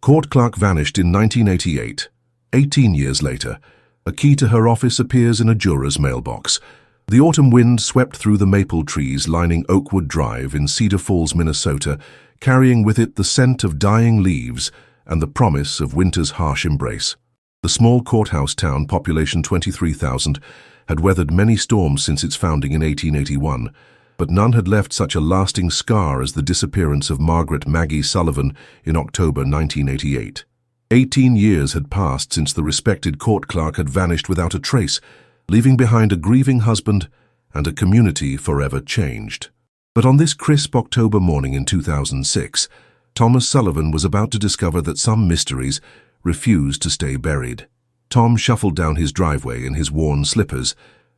Court clerk vanished in 1988. 18 years later, a key to her office appears in a juror's mailbox. The autumn wind swept through the maple trees lining Oakwood Drive in Cedar Falls, Minnesota, carrying with it the scent of dying leaves and the promise of winter's harsh embrace. The small courthouse town, population 23,000, had weathered many storms since its founding in 1881, but none had left such a lasting scar as the disappearance of Margaret Maggie Sullivan in October 1988. 18 years had passed since the respected court clerk had vanished without a trace, leaving behind a grieving husband and a community forever changed. But on this crisp October morning in 2006, Thomas Sullivan was about to discover that some mysteries refused to stay buried. Tom shuffled down his driveway in his worn slippers,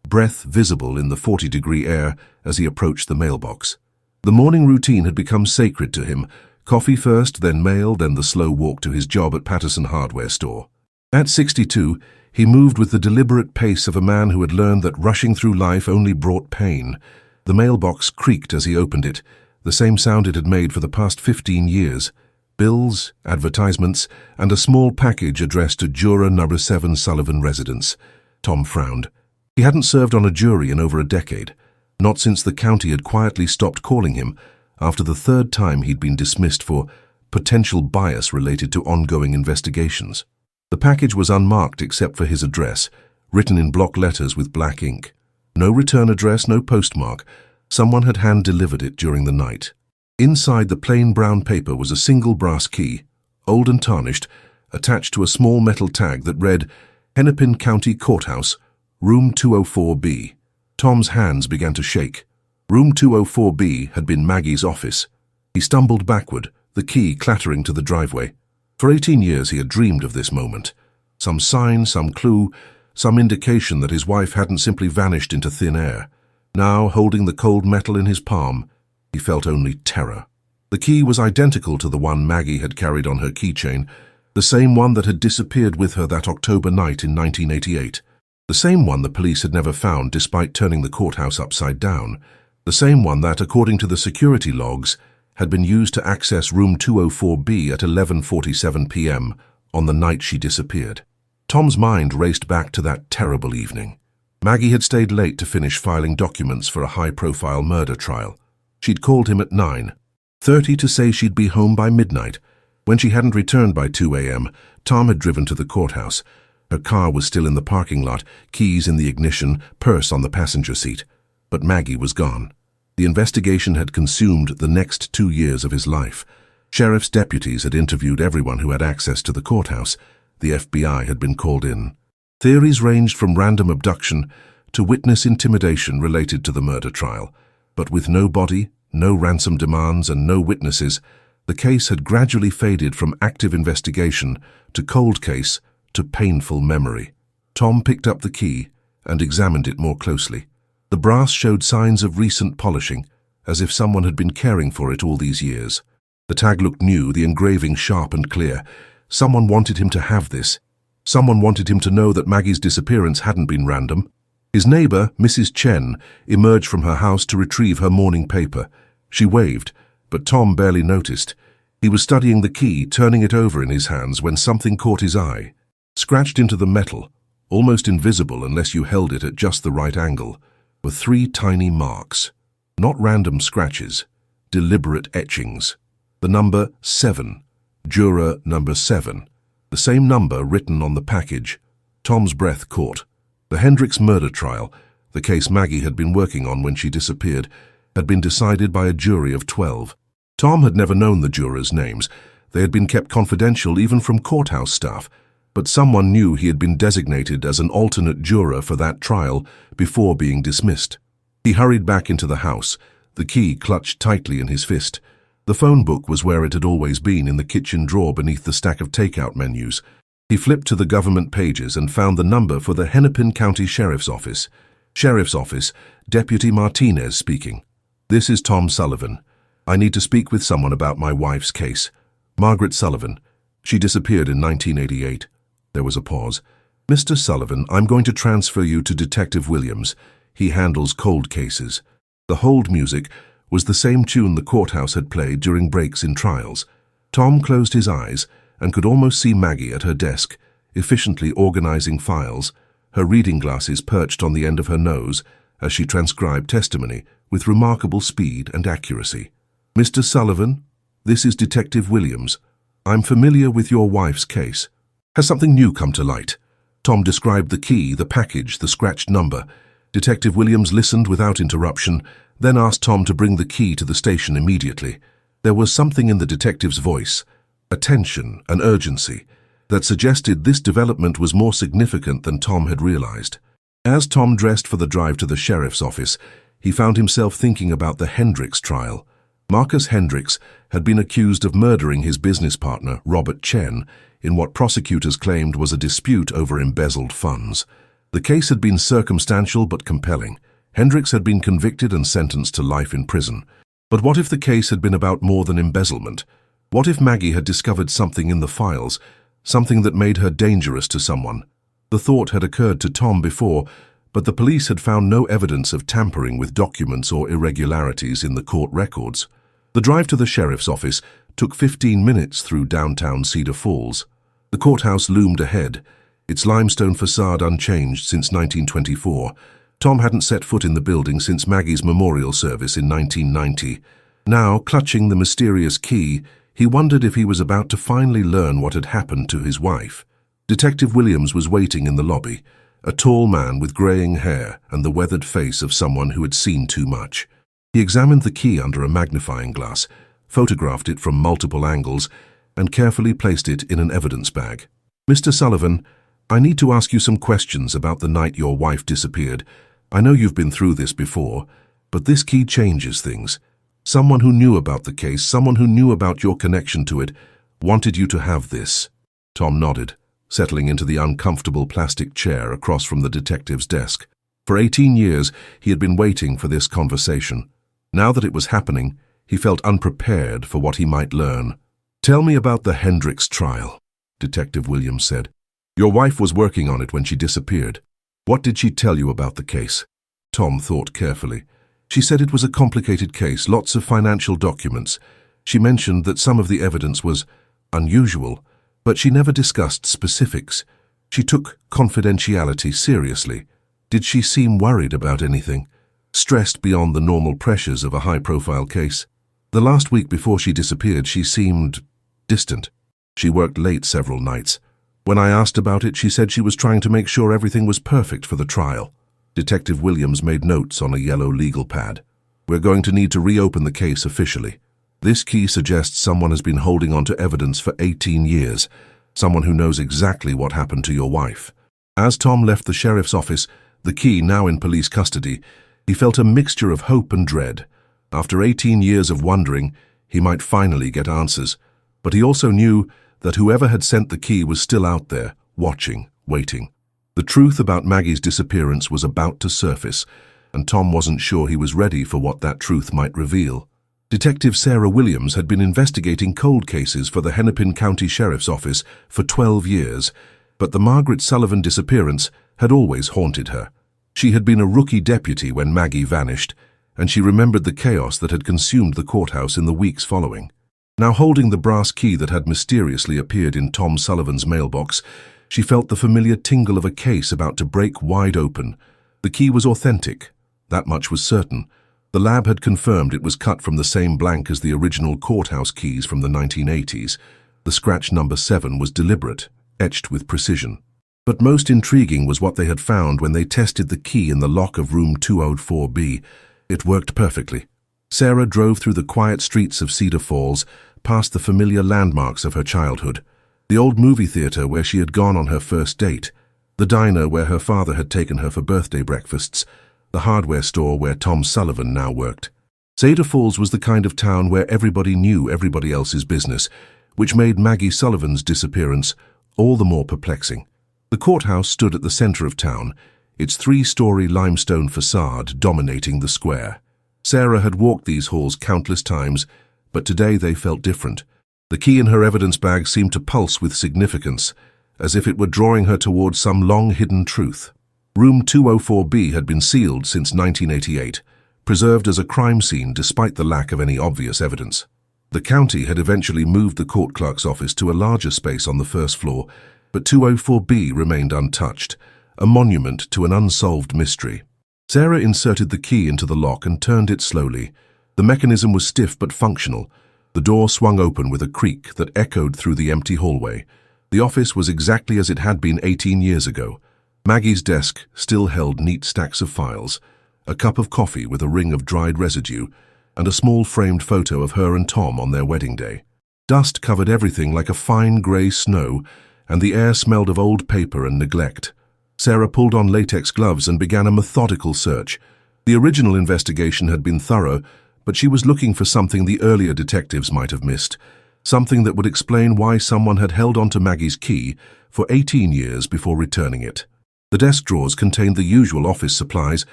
breath visible in the 40-degree air as he approached the mailbox. The morning routine had become sacred to him. Coffee first, then mail, then the slow walk to his job at Patterson Hardware Store. At 62, he moved with the deliberate pace of a man who had learned that rushing through life only brought pain. The mailbox creaked as he opened it, the same sound it had made for the past 15 years. Bills, advertisements, and a small package addressed to Juror number 7 Sullivan residence. Tom frowned. He hadn't served on a jury in over a decade, not since the county had quietly stopped calling him after the third time he'd been dismissed for potential bias related to ongoing investigations. The package was unmarked except for his address, written in block letters with black ink. No return address, no postmark. Someone had hand-delivered it during the night. Inside the plain brown paper was a single brass key, old and tarnished, attached to a small metal tag that read, Hennepin County Courthouse, Room 204B. Tom's hands began to shake. Room 204B had been Maggie's office. He stumbled backward, the key clattering to the driveway. For 18 years he had dreamed of this moment. Some sign, some clue, some indication that his wife hadn't simply vanished into thin air. Now, holding the cold metal in his palm, he felt only terror. The key was identical to the one Maggie had carried on her keychain, the same one that had disappeared with her that October night in 1988. The same one the police had never found despite turning the courthouse upside down. The same one that, according to the security logs, had been used to access room 204B at 11:47 p.m. on the night she disappeared. Tom's mind raced back to that terrible evening. Maggie had stayed late to finish filing documents for a high-profile murder trial. She'd called him at 9:30 to say she'd be home by midnight. When she hadn't returned by 2 a.m., Tom had driven to the courthouse. Her car was still in the parking lot, keys in the ignition, purse on the passenger seat. But Maggie was gone. The investigation had consumed the next 2 years of his life. Sheriff's deputies had interviewed everyone who had access to the courthouse. The FBI had been called in. Theories ranged from random abduction to witness intimidation related to the murder trial. But with no body, no ransom demands, and no witnesses, the case had gradually faded from active investigation to cold case to painful memory. Tom picked up the key and examined it more closely. The brass showed signs of recent polishing, as if someone had been caring for it all these years. The tag looked new, the engraving sharp and clear. Someone wanted him to have this. Someone wanted him to know that Maggie's disappearance hadn't been random. His neighbor, Mrs. Chen, emerged from her house to retrieve her morning paper. She waved, but Tom barely noticed. He was studying the key, turning it over in his hands, when something caught his eye. Scratched into the metal, almost invisible unless you held it at just the right angle, were 3 tiny marks. Not random scratches, deliberate etchings. The number 7, Juror number 7, the same number written on the package. Tom's breath caught. The Hendricks murder trial, the case Maggie had been working on when she disappeared, had been decided by a jury of 12. Tom had never known the jurors' names. They had been kept confidential even from courthouse staff, but someone knew he had been designated as an alternate juror for that trial before being dismissed. He hurried back into the house, the key clutched tightly in his fist. The phone book was where it had always been, in the kitchen drawer beneath the stack of takeout menus. He flipped to the government pages and found the number for the Hennepin County Sheriff's Office. Sheriff's Office, Deputy Martinez speaking. This is Tom Sullivan. I need to speak with someone about my wife's case. Margaret Sullivan. She disappeared in 1988. There was a pause. Mr. Sullivan, I'm going to transfer you to Detective Williams. He handles cold cases. The hold music was the same tune the courthouse had played during breaks in trials. Tom closed his eyes, and could almost see Maggie at her desk, efficiently organizing files, her reading glasses perched on the end of her nose as she transcribed testimony with remarkable speed and accuracy. "Mr. Sullivan, this is Detective Williams. I'm familiar with your wife's case. Has something new come to light?" Tom described the key, the package, the scratched number. Detective Williams listened without interruption, then asked Tom to bring the key to the station immediately. There was something in the detective's voice, a tension, an urgency, that suggested this development was more significant than Tom had realized. As Tom dressed for the drive to the sheriff's office, he found himself thinking about the Hendricks trial. Marcus Hendricks had been accused of murdering his business partner, Robert Chen, in what prosecutors claimed was a dispute over embezzled funds. The case had been circumstantial but compelling. Hendricks had been convicted and sentenced to life in prison. But what if the case had been about more than embezzlement? What if Maggie had discovered something in the files, something that made her dangerous to someone? The thought had occurred to Tom before, but the police had found no evidence of tampering with documents or irregularities in the court records. The drive to the sheriff's office took 15 minutes through downtown Cedar Falls. The courthouse loomed ahead, its limestone facade unchanged since 1924. Tom hadn't set foot in the building since Maggie's memorial service in 1990. Now, clutching the mysterious key, he wondered if he was about to finally learn what had happened to his wife. Detective Williams was waiting in the lobby, a tall man with graying hair and the weathered face of someone who had seen too much. He examined the key under a magnifying glass, photographed it from multiple angles, and carefully placed it in an evidence bag. "Mr. Sullivan, I need to ask you some questions about the night your wife disappeared. I know you've been through this before, but this key changes things. Someone who knew about the case, someone who knew about your connection to it, wanted you to have this." Tom nodded, settling into the uncomfortable plastic chair across from the detective's desk. For 18 years, he had been waiting for this conversation. Now that it was happening, he felt unprepared for what he might learn. "Tell me about the Hendricks trial," Detective Williams said. "Your wife was working on it when she disappeared. What did she tell you about the case?" Tom thought carefully. "She said it was a complicated case, lots of financial documents. She mentioned that some of the evidence was unusual, but she never discussed specifics. She took confidentiality seriously. Did she seem worried about anything? Stressed beyond the normal pressures of a high-profile case? The last week before she disappeared, she seemed distant. She worked late several nights. When I asked about it, she said she was trying to make sure everything was perfect for the trial." Detective Williams made notes on a yellow legal pad. "We're going to need to reopen the case officially. This key suggests someone has been holding on to evidence for 18 years, someone who knows exactly what happened to your wife." As Tom left the sheriff's office, the key now in police custody, he felt a mixture of hope and dread. After 18 years of wondering, he might finally get answers. But he also knew that whoever had sent the key was still out there, watching, waiting. The truth about Maggie's disappearance was about to surface, and Tom wasn't sure he was ready for what that truth might reveal. Detective Sarah Williams had been investigating cold cases for the Hennepin County Sheriff's Office for 12 years, but the Margaret Sullivan disappearance had always haunted her. She had been a rookie deputy when Maggie vanished, and she remembered the chaos that had consumed the courthouse in the weeks following. Now holding the brass key that had mysteriously appeared in Tom Sullivan's mailbox, she felt the familiar tingle of a case about to break wide open. The key was authentic, that much was certain. The lab had confirmed it was cut from the same blank as the original courthouse keys from the 1980s. The scratch number 7 was deliberate, etched with precision. But most intriguing was what they had found when they tested the key in the lock of room 204B. It worked perfectly. Sarah drove through the quiet streets of Cedar Falls, past the familiar landmarks of her childhood. The old movie theater where she had gone on her first date, the diner where her father had taken her for birthday breakfasts, the hardware store where Tom Sullivan now worked. Cedar Falls was the kind of town where everybody knew everybody else's business, which made Maggie Sullivan's disappearance all the more perplexing. The courthouse stood at the center of town, its 3-story limestone facade dominating the square. Sarah had walked these halls countless times, but today they felt different. The key in her evidence bag seemed to pulse with significance, as if it were drawing her towards some long-hidden truth. Room 204B had been sealed since 1988, preserved as a crime scene despite the lack of any obvious evidence. The county had eventually moved the court clerk's office to a larger space on the first floor, but 204B remained untouched, a monument to an unsolved mystery. Sarah inserted the key into the lock and turned it slowly. The mechanism was stiff but functional. The door swung open with a creak that echoed through the empty hallway. The office was exactly as it had been 18 years ago. Maggie's desk still held neat stacks of files, a cup of coffee with a ring of dried residue, and a small framed photo of her and Tom on their wedding day. Dust covered everything like a fine grey snow, and the air smelled of old paper and neglect. Sarah pulled on latex gloves and began a methodical search. The original investigation had been thorough, but she was looking for something the earlier detectives might have missed, something that would explain why someone had held onto Maggie's key for 18 years before returning it. The desk drawers contained the usual office supplies,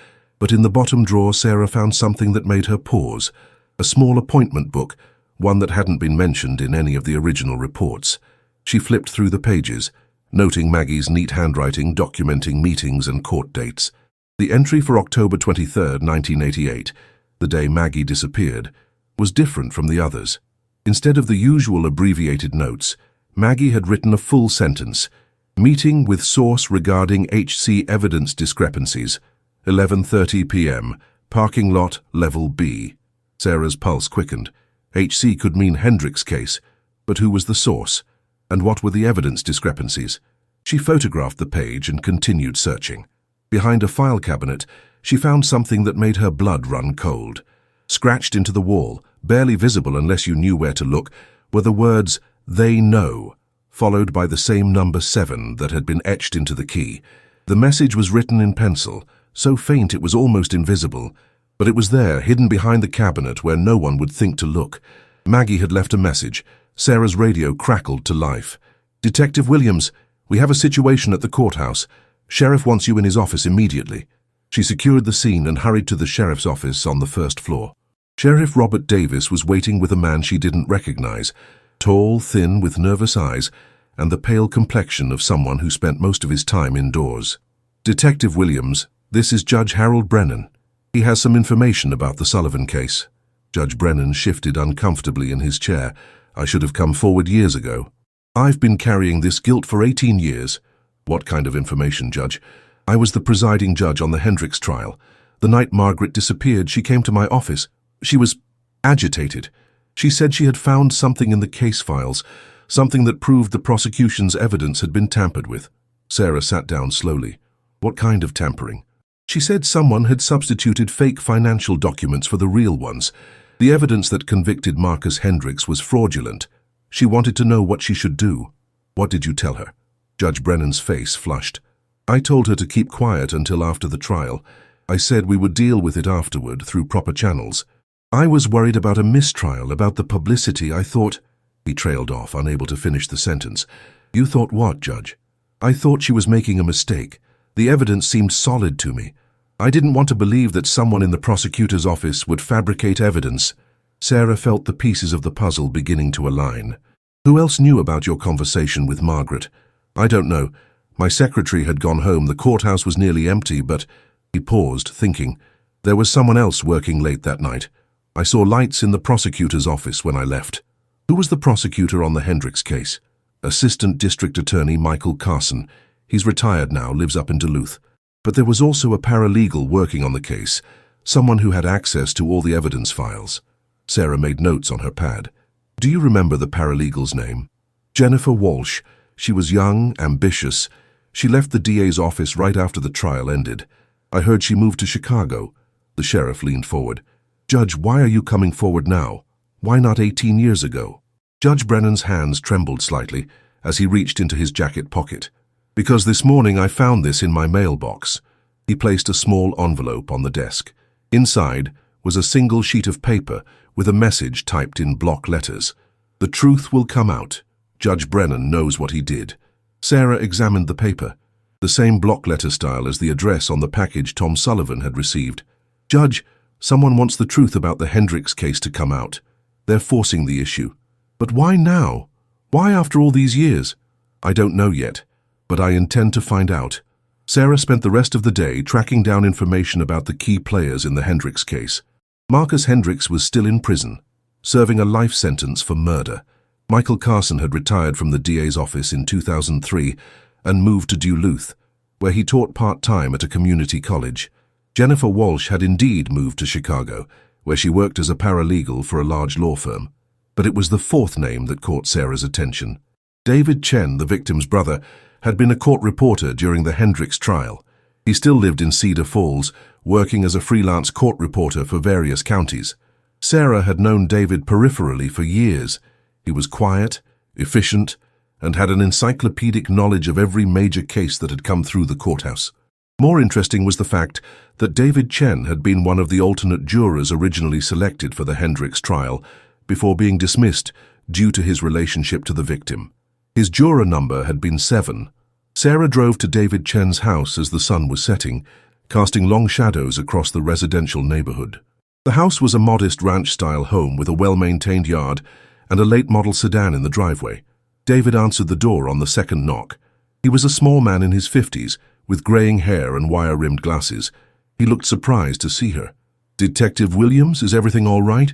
but in the bottom drawer Sarah found something that made her pause, a small appointment book, one that hadn't been mentioned in any of the original reports. She flipped through the pages, noting Maggie's neat handwriting documenting meetings and court dates. The entry for October 23, 1988, the day Maggie disappeared, was different from the others. Instead of the usual abbreviated notes, Maggie had written a full sentence. Meeting with source regarding HC evidence discrepancies. 11:30 p.m. Parking lot, level B. Sarah's pulse quickened. HC could mean Hendrick's case, but who was the source? And what were the evidence discrepancies? She photographed the page and continued searching. Behind a file cabinet, she found something that made her blood run cold. Scratched into the wall, barely visible unless you knew where to look, were the words, "They know," followed by the same number 7 that had been etched into the key. The message was written in pencil, so faint it was almost invisible, but it was there, hidden behind the cabinet where no one would think to look. Maggie had left a message. Sarah's radio crackled to life. "Detective Williams, we have a situation at the courthouse. Sheriff wants you in his office immediately." She secured the scene and hurried to the sheriff's office on the first floor. Sheriff Robert Davis was waiting with a man she didn't recognize, tall, thin, with nervous eyes, and the pale complexion of someone who spent most of his time indoors. "Detective Williams, this is Judge Harold Brennan. He has some information about the Sullivan case." Judge Brennan shifted uncomfortably in his chair. "I should have come forward years ago. I've been carrying this guilt for 18 years. "What kind of information, Judge?" "I was the presiding judge on the Hendricks trial. The night Margaret disappeared, she came to my office. She was agitated. She said she had found something in the case files, something that proved the prosecution's evidence had been tampered with." Sarah sat down slowly. "What kind of tampering?" "She said someone had substituted fake financial documents for the real ones. The evidence that convicted Marcus Hendricks was fraudulent. She wanted to know what she should do." "What did you tell her?" Judge Brennan's face flushed. "I told her to keep quiet until after the trial. I said we would deal with it afterward through proper channels. I was worried about a mistrial, about the publicity. I thought—" He trailed off, unable to finish the sentence. "You thought what, Judge?" "I thought she was making a mistake. The evidence seemed solid to me. I didn't want to believe that someone in the prosecutor's office would fabricate evidence." Sarah felt the pieces of the puzzle beginning to align. "Who else knew about your conversation with Margaret?" "I don't know. My secretary had gone home. The courthouse was nearly empty, but—" He paused, thinking. "There was someone else working late that night. I saw lights in the prosecutor's office when I left." "Who was the prosecutor on the Hendricks case?" "Assistant District Attorney Michael Carson. He's retired now, lives up in Duluth. But there was also a paralegal working on the case, someone who had access to all the evidence files." Sarah made notes on her pad. "Do you remember the paralegal's name?" "Jennifer Walsh. She was young, ambitious. She left the DA's office right after the trial ended. I heard she moved to Chicago." The sheriff leaned forward. "Judge, why are you coming forward now? Why not 18 years ago?" Judge Brennan's hands trembled slightly as he reached into his jacket pocket. "Because this morning I found this in my mailbox." He placed a small envelope on the desk. Inside was a single sheet of paper with a message typed in block letters. "The truth will come out. Judge Brennan knows what he did." Sarah examined the paper, the same block letter style as the address on the package Tom Sullivan had received. "Judge, someone wants the truth about the Hendricks case to come out. They're forcing the issue." "But why now? Why after all these years?" "I don't know yet, but I intend to find out." Sarah spent the rest of the day tracking down information about the key players in the Hendricks case. Marcus Hendricks was still in prison. serving a life sentence for murder. Michael Carson had retired from the DA's office in 2003 and moved to Duluth, where he taught part-time at a community college. Jennifer Walsh had indeed moved to Chicago, where she worked as a paralegal for a large law firm. But it was the fourth name that caught Sarah's attention. David Chen, the victim's brother, had been a court reporter during the Hendricks trial. He still lived in Cedar Falls, working as a freelance court reporter for various counties. Sarah had known David peripherally for years. He was quiet, efficient, and had an encyclopedic knowledge of every major case that had come through the courthouse. More interesting was the fact that David Chen had been one of the alternate jurors originally selected for the Hendricks trial before being dismissed due to his relationship to the victim. His juror number had been 7. Sarah drove to David Chen's house as the sun was setting, casting long shadows across the residential neighborhood. The house was a modest ranch-style home with a well-maintained yard and a late-model sedan in the driveway. David answered the door on the second knock. He was a small man in his 50s, with graying hair and wire-rimmed glasses. He looked surprised to see her. "Detective Williams, is everything all right?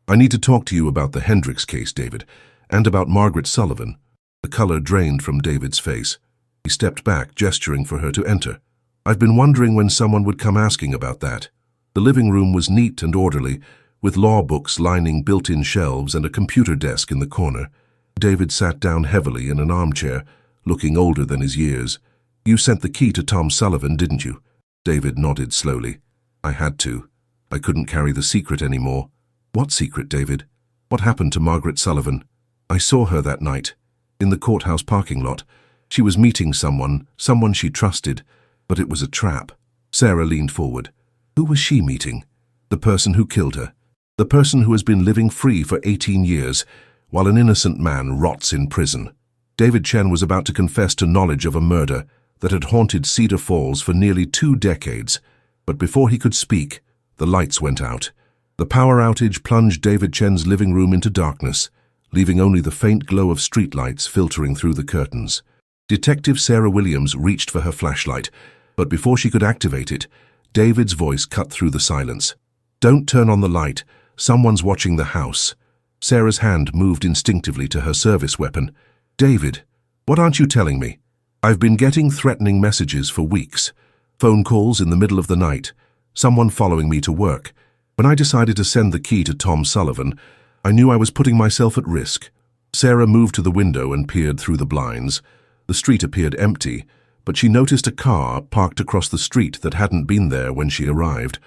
I need to talk to you about the Hendricks case, David, and about Margaret Sullivan." The color drained from David's face. He stepped back, gesturing for her to enter. "I've been wondering when someone would come asking about that." The living room was neat and orderly, with law books lining built-in shelves and a computer desk in the corner. David sat down heavily in an armchair, looking older than his years. "You sent the key to Tom Sullivan, didn't you?" David nodded slowly. "I had to. I couldn't carry the secret anymore." "What secret, David? What happened to Margaret Sullivan?" "I saw her that night, in the courthouse parking lot. She was meeting someone she trusted, but it was a trap." Sarah leaned forward. "Who was she meeting?" "The person who killed her. The person who has been living free for 18 years, while an innocent man rots in prison." David Chen was about to confess to knowledge of a murder that had haunted Cedar Falls for nearly 2 decades, but before he could speak, the lights went out. The power outage plunged David Chen's living room into darkness, leaving only the faint glow of streetlights filtering through the curtains. Detective Sarah Williams reached for her flashlight, but before she could activate it, David's voice cut through the silence. "Don't turn on the light. Someone's watching the house." Sarah's hand moved instinctively to her service weapon. "David, what aren't you telling me? I've been getting threatening messages for weeks. Phone calls in the middle of the night. Someone following me to work. When I decided to send the key to Tom Sullivan, I knew I was putting myself at risk." Sarah moved to the window and peered through the blinds. The street appeared empty, but she noticed a car parked across the street that hadn't been there when she arrived.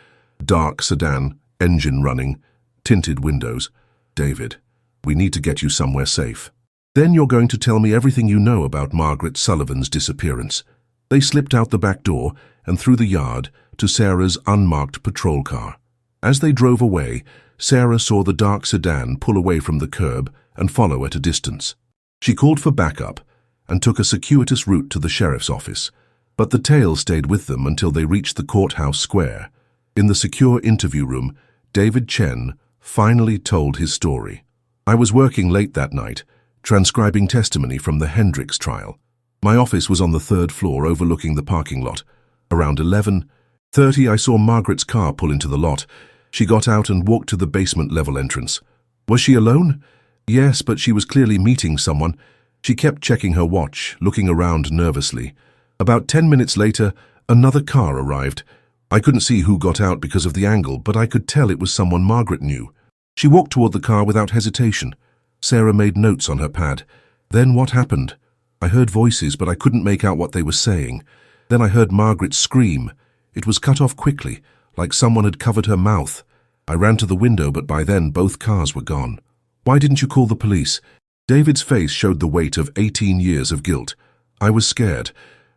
Dark sedan, engine running, tinted windows. "David, we need to get you somewhere safe. Then you're going to tell me everything you know about Margaret Sullivan's disappearance." They slipped out the back door and through the yard to Sarah's unmarked patrol car. As they drove away, Sarah saw the dark sedan pull away from the curb and follow at a distance. She called for backup and took a circuitous route to the sheriff's office, but the tail stayed with them until they reached the courthouse square. In the secure interview room, David Chen finally told his story. "I was working late that night, transcribing testimony from the Hendricks trial. My office was on the 3rd floor overlooking the parking lot. Around 11:30, I saw Margaret's car pull into the lot. She got out and walked to the basement-level entrance." "Was she alone?" "Yes, but she was clearly meeting someone. She kept checking her watch, looking around nervously. About 10 minutes later, another car arrived. I couldn't see who got out because of the angle, but I could tell it was someone Margaret knew. She walked toward the car without hesitation." Sarah made notes on her pad. "Then what happened? I heard voices, but I couldn't make out what they were saying. Then I heard Margaret scream. It was cut off quickly, like someone had covered her mouth. I ran to the window, but by then both cars were gone." "Why didn't you call the police?" David's face showed the weight of 18 years of guilt. "I was scared.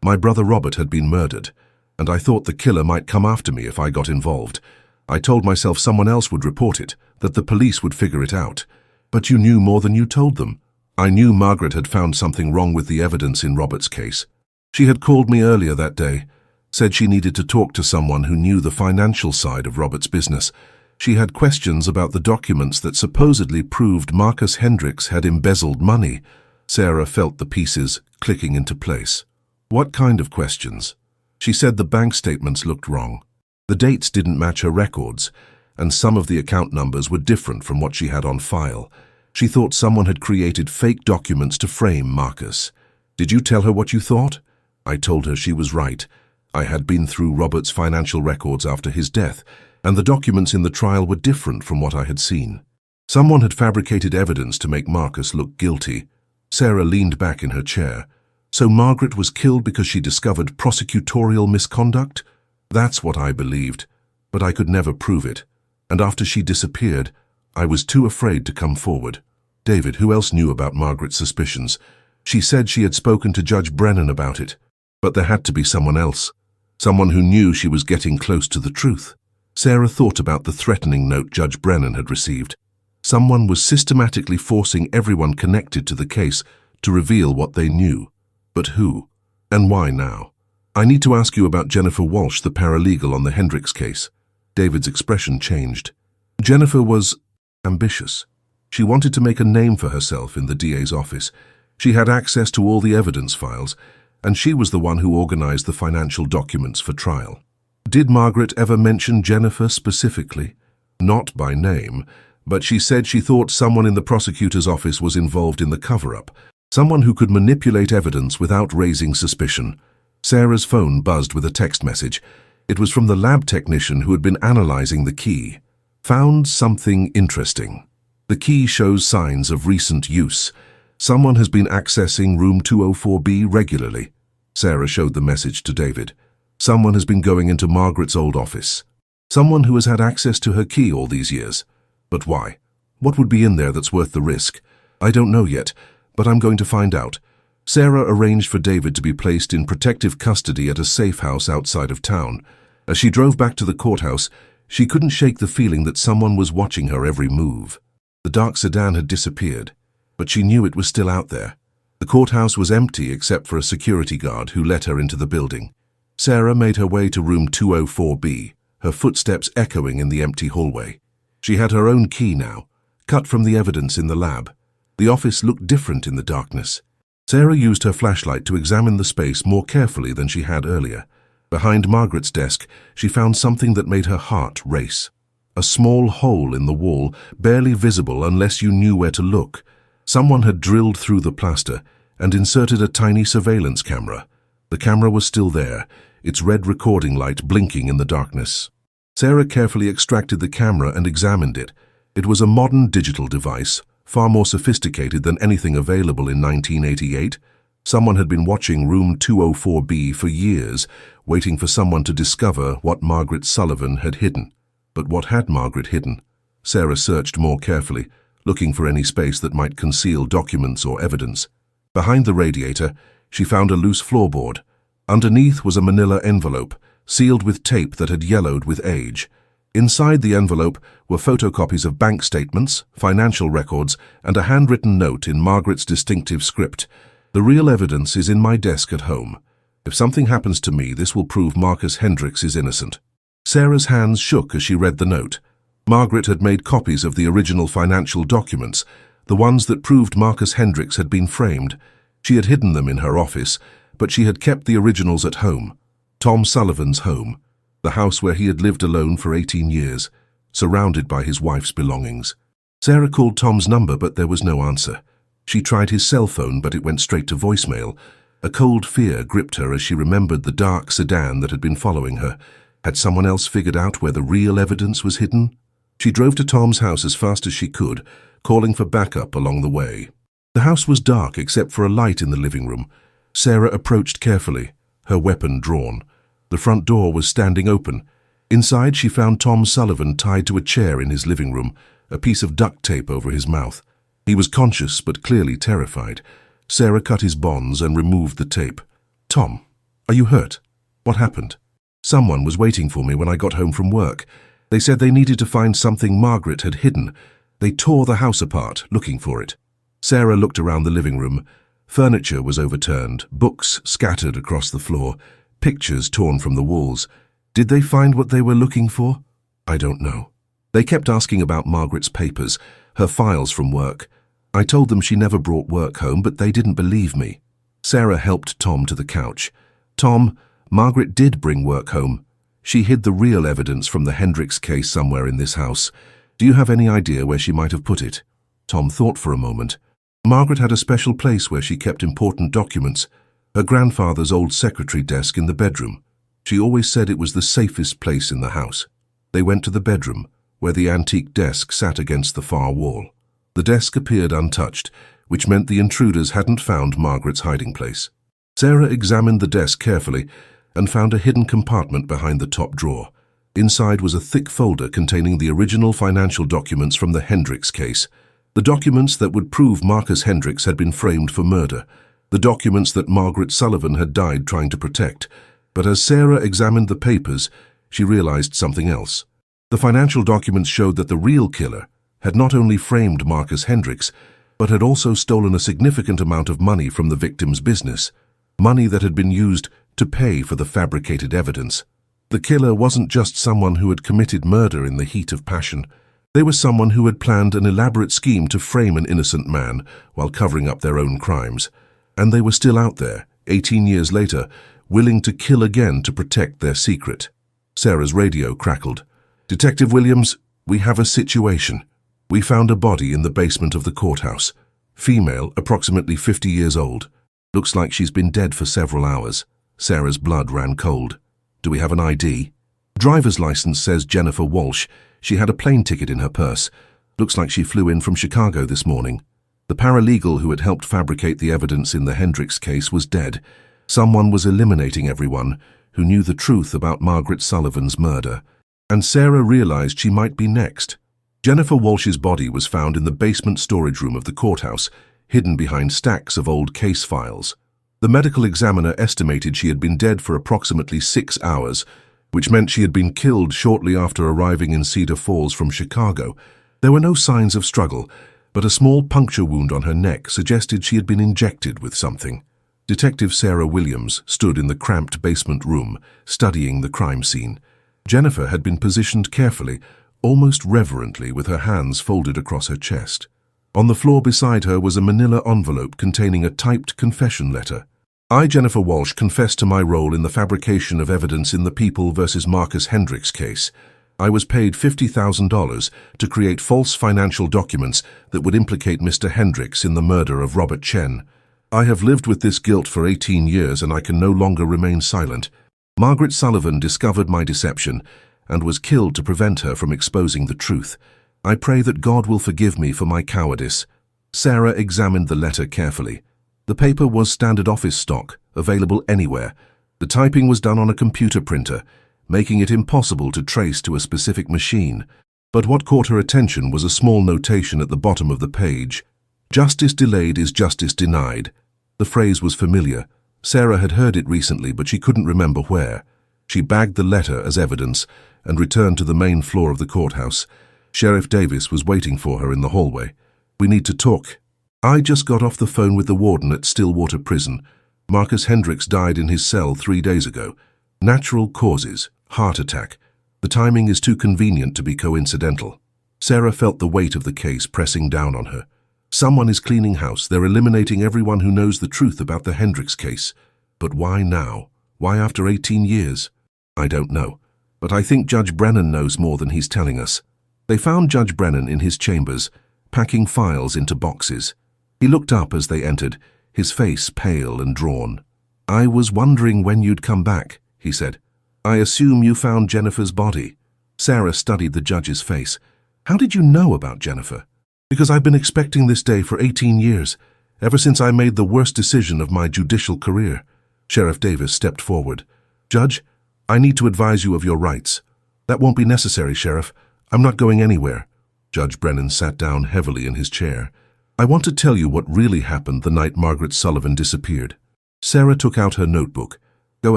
My brother Robert had been murdered, and I thought the killer might come after me if I got involved. I told myself someone else would report it, that the police would figure it out." "But you knew more than you told them." "I knew Margaret had found something wrong with the evidence in Robert's case. She had called me earlier that day, said she needed to talk to someone who knew the financial side of Robert's business. She had questions about the documents that supposedly proved Marcus Hendricks had embezzled money." Sarah felt the pieces clicking into place. "What kind of questions?" "She said the bank statements looked wrong. The dates didn't match her records, and some of the account numbers were different from what she had on file. She thought someone had created fake documents to frame Marcus. Did you tell her what you thought? I told her she was right. I had been through Robert's financial records after his death, and the documents in the trial were different from what I had seen. Someone had fabricated evidence to make Marcus look guilty. Sarah leaned back in her chair. So Margaret was killed because she discovered prosecutorial misconduct? That's what I believed, but I could never prove it. And after she disappeared, I was too afraid to come forward. David, who else knew about Margaret's suspicions? She said she had spoken to Judge Brennan about it, but there had to be someone else. Someone who knew she was getting close to the truth. Sarah thought about the threatening note Judge Brennan had received. Someone was systematically forcing everyone connected to the case to reveal what they knew. But who? And why now? I need to ask you about Jennifer Walsh, the paralegal on the Hendricks case. David's expression changed. Jennifer was ambitious. She wanted to make a name for herself in the DA's office. She had access to all the evidence files, and she was the one who organized the financial documents for trial. Did Margaret ever mention Jennifer specifically? Not by name, but she said she thought someone in the prosecutor's office was involved in the cover-up, someone who could manipulate evidence without raising suspicion. Sarah's phone buzzed with a text message. It was from the lab technician who had been analyzing the key. Found something interesting. The key shows signs of recent use. Someone has been accessing room 204B regularly. Sarah showed the message to David. Someone has been going into Margaret's old office. Someone who has had access to her key all these years. But why? What would be in there that's worth the risk? I don't know yet, but I'm going to find out. Sarah arranged for David to be placed in protective custody at a safe house outside of town. As she drove back to the courthouse, she couldn't shake the feeling that someone was watching her every move. The dark sedan had disappeared, but she knew it was still out there. The courthouse was empty except for a security guard who let her into the building. Sarah made her way to room 204B, her footsteps echoing in the empty hallway. She had her own key now, cut from the evidence in the lab. The office looked different in the darkness. Sarah used her flashlight to examine the space more carefully than she had earlier. Behind Margaret's desk, she found something that made her heart race. A small hole in the wall, barely visible unless you knew where to look. Someone had drilled through the plaster and inserted a tiny surveillance camera. The camera was still there, its red recording light blinking in the darkness. Sarah carefully extracted the camera and examined it. It was a modern digital device, far more sophisticated than anything available in 1988. Someone had been watching room 204B for years, waiting for someone to discover what Margaret Sullivan had hidden. But what had Margaret hidden? Sarah searched more carefully, looking for any space that might conceal documents or evidence. Behind the radiator, she found a loose floorboard. Underneath was a manila envelope, sealed with tape that had yellowed with age. Inside the envelope were photocopies of bank statements, financial records, and a handwritten note in Margaret's distinctive script. The real evidence is in my desk at home. If something happens to me, this will prove Marcus Hendricks is innocent. Sarah's hands shook as she read the note. Margaret had made copies of the original financial documents, the ones that proved Marcus Hendricks had been framed. She had hidden them in her office, but she had kept the originals at home. Tom Sullivan's home, the house where he had lived alone for 18 years, surrounded by his wife's belongings. Sarah called Tom's number, but there was no answer. She tried his cell phone, but it went straight to voicemail. A cold fear gripped her as she remembered the dark sedan that had been following her. Had someone else figured out where the real evidence was hidden? She drove to Tom's house as fast as she could, calling for backup along the way. The house was dark except for a light in the living room. Sarah approached carefully, her weapon drawn. The front door was standing open. Inside, she found Tom Sullivan tied to a chair in his living room, a piece of duct tape over his mouth. He was conscious but clearly terrified. Sarah cut his bonds and removed the tape. "Tom, are you hurt? What happened?" "Someone was waiting for me when I got home from work. They said they needed to find something Margaret had hidden. They tore the house apart, looking for it." Sarah looked around the living room. Furniture was overturned, books scattered across the floor, pictures torn from the walls. Did they find what they were looking for? "I don't know. They kept asking about Margaret's papers, her files from work. I told them she never brought work home, but they didn't believe me." Sarah helped Tom to the couch. "Tom, Margaret did bring work home. She hid the real evidence from the Hendricks case somewhere in this house. Do you have any idea where she might have put it? Tom thought for a moment. Margaret had a special place where she kept important documents. Her grandfather's old secretary desk in the bedroom. She always said it was the safest place in the house. They went to the bedroom, where the antique desk sat against the far wall. The desk appeared untouched, which meant the intruders hadn't found Margaret's hiding place. Sarah examined the desk carefully and found a hidden compartment behind the top drawer. Inside was a thick folder containing the original financial documents from the Hendricks case. The documents that would prove Marcus Hendricks had been framed for murder. The documents that Margaret Sullivan had died trying to protect. But as Sarah examined the papers, she realized something else. The financial documents showed that the real killer had not only framed Marcus Hendricks, but had also stolen a significant amount of money from the victim's business. Money that had been used to pay for the fabricated evidence. The killer wasn't just someone who had committed murder in the heat of passion. They were someone who had planned an elaborate scheme to frame an innocent man while covering up their own crimes. And they were still out there, 18 years later, willing to kill again to protect their secret. Sarah's radio crackled. "Detective Williams, we have a situation. We found a body in the basement of the courthouse. Female, approximately 50 years old. Looks like she's been dead for several hours." Sarah's blood ran cold. "Do we have an ID?" "Driver's license says Jennifer Walsh. She had a plane ticket in her purse. Looks like she flew in from Chicago this morning." The paralegal who had helped fabricate the evidence in the Hendricks case was dead. Someone was eliminating everyone who knew the truth about Margaret Sullivan's murder. And Sarah realized she might be next. Jennifer Walsh's body was found in the basement storage room of the courthouse, hidden behind stacks of old case files. The medical examiner estimated she had been dead for approximately 6 hours, which meant she had been killed shortly after arriving in Cedar Falls from Chicago. There were no signs of struggle, but a small puncture wound on her neck suggested she had been injected with something. Detective Sarah Williams stood in the cramped basement room, studying the crime scene. Jennifer had been positioned carefully, almost reverently, with her hands folded across her chest. On the floor beside her was a manila envelope containing a typed confession letter. "I, Jennifer Walsh, confess to my role in the fabrication of evidence in the People versus Marcus Hendricks case. I was paid $50,000 to create false financial documents that would implicate Mr. Hendricks in the murder of Robert Chen. I have lived with this guilt for 18 years and I can no longer remain silent. Margaret Sullivan discovered my deception and was killed to prevent her from exposing the truth. I pray that God will forgive me for my cowardice." Sarah examined the letter carefully. The paper was standard office stock, available anywhere. The typing was done on a computer printer, making it impossible to trace to a specific machine. But what caught her attention was a small notation at the bottom of the page. "Justice delayed is justice denied." The phrase was familiar. Sarah had heard it recently, but she couldn't remember where. She bagged the letter as evidence and returned to the main floor of the courthouse. Sheriff Davis was waiting for her in the hallway. "We need to talk." "I just got off the phone with the warden at Stillwater Prison. Marcus Hendricks died in his cell 3 days ago. Natural causes, heart attack. The timing is too convenient to be coincidental." Sarah felt the weight of the case pressing down on her. Someone is cleaning house. They're eliminating everyone who knows the truth about the Hendricks case. But why now? Why after 18 years? "I don't know. But I think Judge Brennan knows more than he's telling us." They found Judge Brennan in his chambers, packing files into boxes. He looked up as they entered, his face pale and drawn. "I was wondering when you'd come back," he said. "I assume you found Jennifer's body." Sarah studied the judge's face. "How did you know about Jennifer?" "Because I've been expecting this day for 18 years, ever since I made the worst decision of my judicial career." Sheriff Davis stepped forward. "Judge, I need to advise you of your rights." "That won't be necessary, Sheriff. I'm not going anywhere." Judge Brennan sat down heavily in his chair. "I want to tell you what really happened the night Margaret Sullivan disappeared." Sarah took out her notebook. "Go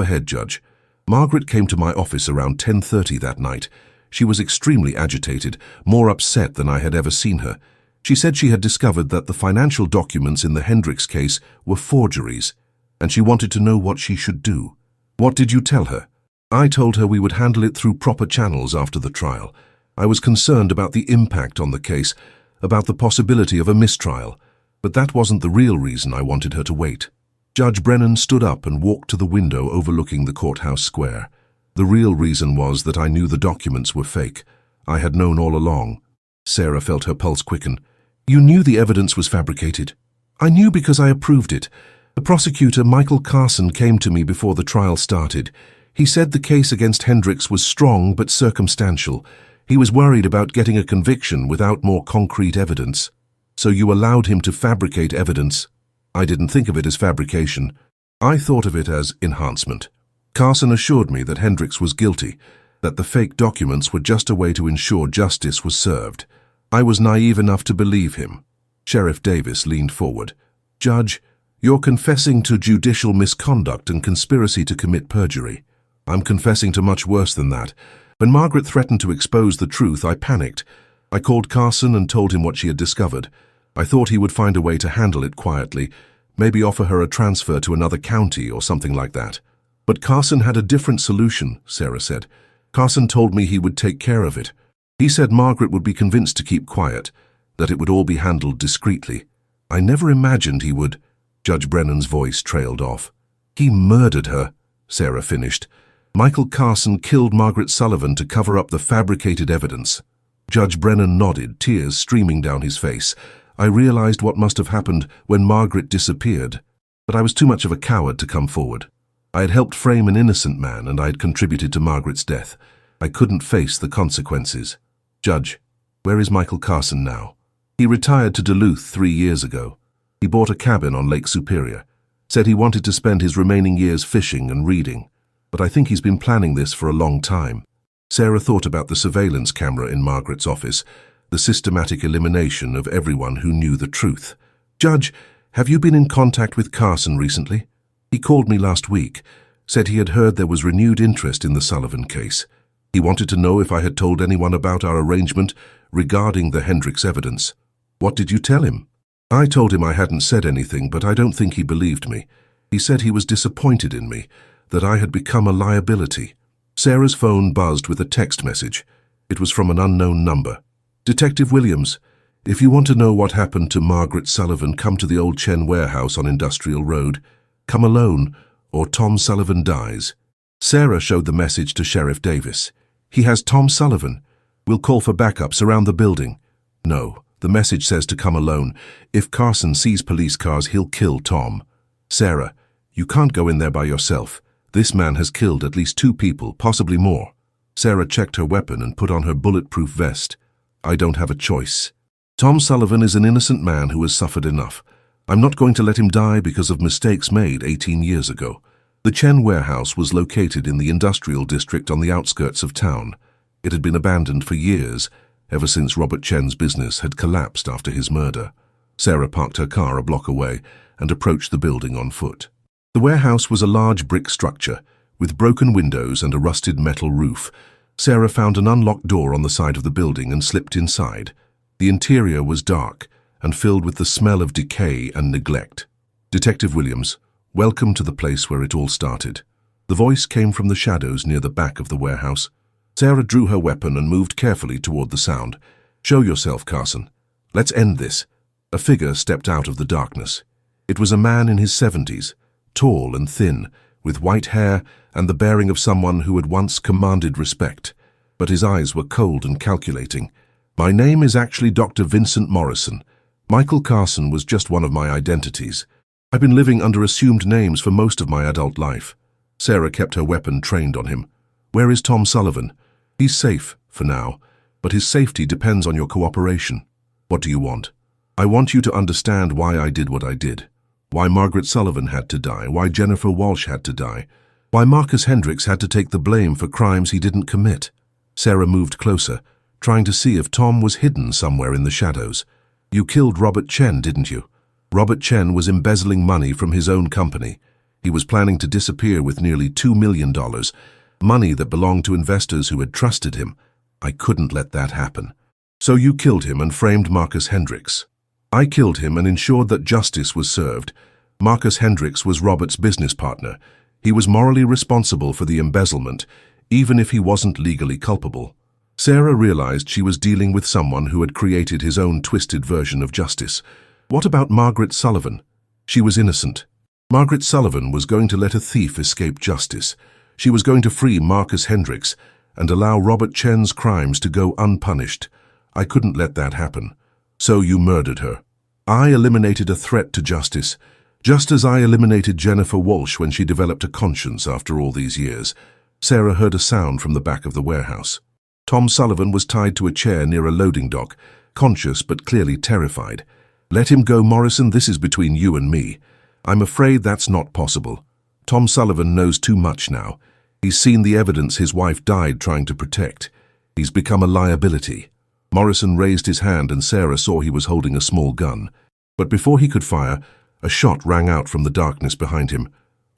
ahead, Judge." "Margaret came to my office around 10:30 that night. She was extremely agitated, more upset than I had ever seen her. She said she had discovered that the financial documents in the Hendricks case were forgeries, and she wanted to know what she should do." "What did you tell her?" "I told her we would handle it through proper channels after the trial. I was concerned about the impact on the case, about the possibility of a mistrial, but that wasn't the real reason I wanted her to wait." Judge Brennan stood up and walked to the window overlooking the courthouse square. The real reason was that I knew the documents were fake. I had known all along. Sarah felt her pulse quicken. You knew the evidence was fabricated. I knew because I approved it. The prosecutor, Michael Carson, came to me before the trial started. He said the case against Hendricks was strong but circumstantial. He was worried about getting a conviction without more concrete evidence. So you allowed him to fabricate evidence? I didn't think of it as fabrication. I thought of it as enhancement. Carson assured me that Hendricks was guilty, that the fake documents were just a way to ensure justice was served. I was naive enough to believe him. Sheriff Davis leaned forward. Judge, you're confessing to judicial misconduct and conspiracy to commit perjury. I'm confessing to much worse than that. When Margaret threatened to expose the truth, I panicked. I called Carson and told him what she had discovered. I thought he would find a way to handle it quietly, maybe offer her a transfer to another county or something like that. But Carson had a different solution, Sarah said. Carson told me he would take care of it. He said Margaret would be convinced to keep quiet, that it would all be handled discreetly. I never imagined he would. Judge Brennan's voice trailed off. He murdered her, Sarah finished. Michael Carson killed Margaret Sullivan to cover up the fabricated evidence. Judge Brennan nodded, tears streaming down his face. I realized what must have happened when Margaret disappeared, but I was too much of a coward to come forward. I had helped frame an innocent man, and I had contributed to Margaret's death. I couldn't face the consequences. Judge, where is Michael Carson now? He retired to Duluth 3 years ago. He bought a cabin on Lake Superior. Said he wanted to spend his remaining years fishing and reading. But I think he's been planning this for a long time. Sarah thought about the surveillance camera in Margaret's office, the systematic elimination of everyone who knew the truth. Judge, have you been in contact with Carson recently? He called me last week, said he had heard there was renewed interest in the Sullivan case. He wanted to know if I had told anyone about our arrangement regarding the Hendricks evidence. What did you tell him? I told him I hadn't said anything, but I don't think he believed me. He said he was disappointed in me, that I had become a liability. Sarah's phone buzzed with a text message. It was from an unknown number. Detective Williams, if you want to know what happened to Margaret Sullivan, come to the old Chen warehouse on Industrial Road. Come alone, or Tom Sullivan dies. Sarah showed the message to Sheriff Davis. He has Tom Sullivan. We'll call for backups around the building. No, the message says to come alone. If Carson sees police cars, he'll kill Tom. Sarah, you can't go in there by yourself. This man has killed at least 2 people, possibly more. Sarah checked her weapon and put on her bulletproof vest. I don't have a choice. Tom Sullivan is an innocent man who has suffered enough. I'm not going to let him die because of mistakes made 18 years ago. The Chen warehouse was located in the industrial district on the outskirts of town. It had been abandoned for years, ever since Robert Chen's business had collapsed after his murder. Sarah parked her car a block away and approached the building on foot. The warehouse was a large brick structure, with broken windows and a rusted metal roof. Sarah found an unlocked door on the side of the building and slipped inside. The interior was dark and filled with the smell of decay and neglect. Detective Williams, welcome to the place where it all started. The voice came from the shadows near the back of the warehouse. Sarah drew her weapon and moved carefully toward the sound. Show yourself, Carson. Let's end this. A figure stepped out of the darkness. It was a man in his 70s, tall and thin, with white hair and the bearing of someone who had once commanded respect. But his eyes were cold and calculating. My name is actually Dr. Vincent Morrison. Michael Carson was just one of my identities. I've been living under assumed names for most of my adult life. Sarah kept her weapon trained on him. Where is Tom Sullivan? He's safe, for now, but his safety depends on your cooperation. What do you want? I want you to understand why I did what I did. Why Margaret Sullivan had to die, why Jennifer Walsh had to die, why Marcus Hendricks had to take the blame for crimes he didn't commit. Sarah moved closer, trying to see if Tom was hidden somewhere in the shadows. You killed Robert Chen, didn't you? Robert Chen was embezzling money from his own company. He was planning to disappear with nearly $2 million, money that belonged to investors who had trusted him. I couldn't let that happen. So you killed him and framed Marcus Hendricks. I killed him and ensured that justice was served. Marcus Hendricks was Robert's business partner. He was morally responsible for the embezzlement, even if he wasn't legally culpable. Sarah realized she was dealing with someone who had created his own twisted version of justice. What about Margaret Sullivan? She was innocent. Margaret Sullivan was going to let a thief escape justice. She was going to free Marcus Hendricks and allow Robert Chen's crimes to go unpunished. I couldn't let that happen. So you murdered her. I eliminated a threat to justice, just as I eliminated Jennifer Walsh when she developed a conscience after all these years. Sarah heard a sound from the back of the warehouse. Tom Sullivan was tied to a chair near a loading dock, conscious but clearly terrified. Let him go, Morrison. This is between you and me. I'm afraid that's not possible. Tom Sullivan knows too much now. He's seen the evidence his wife died trying to protect. He's become a liability. Morrison raised his hand and Sarah saw he was holding a small gun. But before he could fire, a shot rang out from the darkness behind him.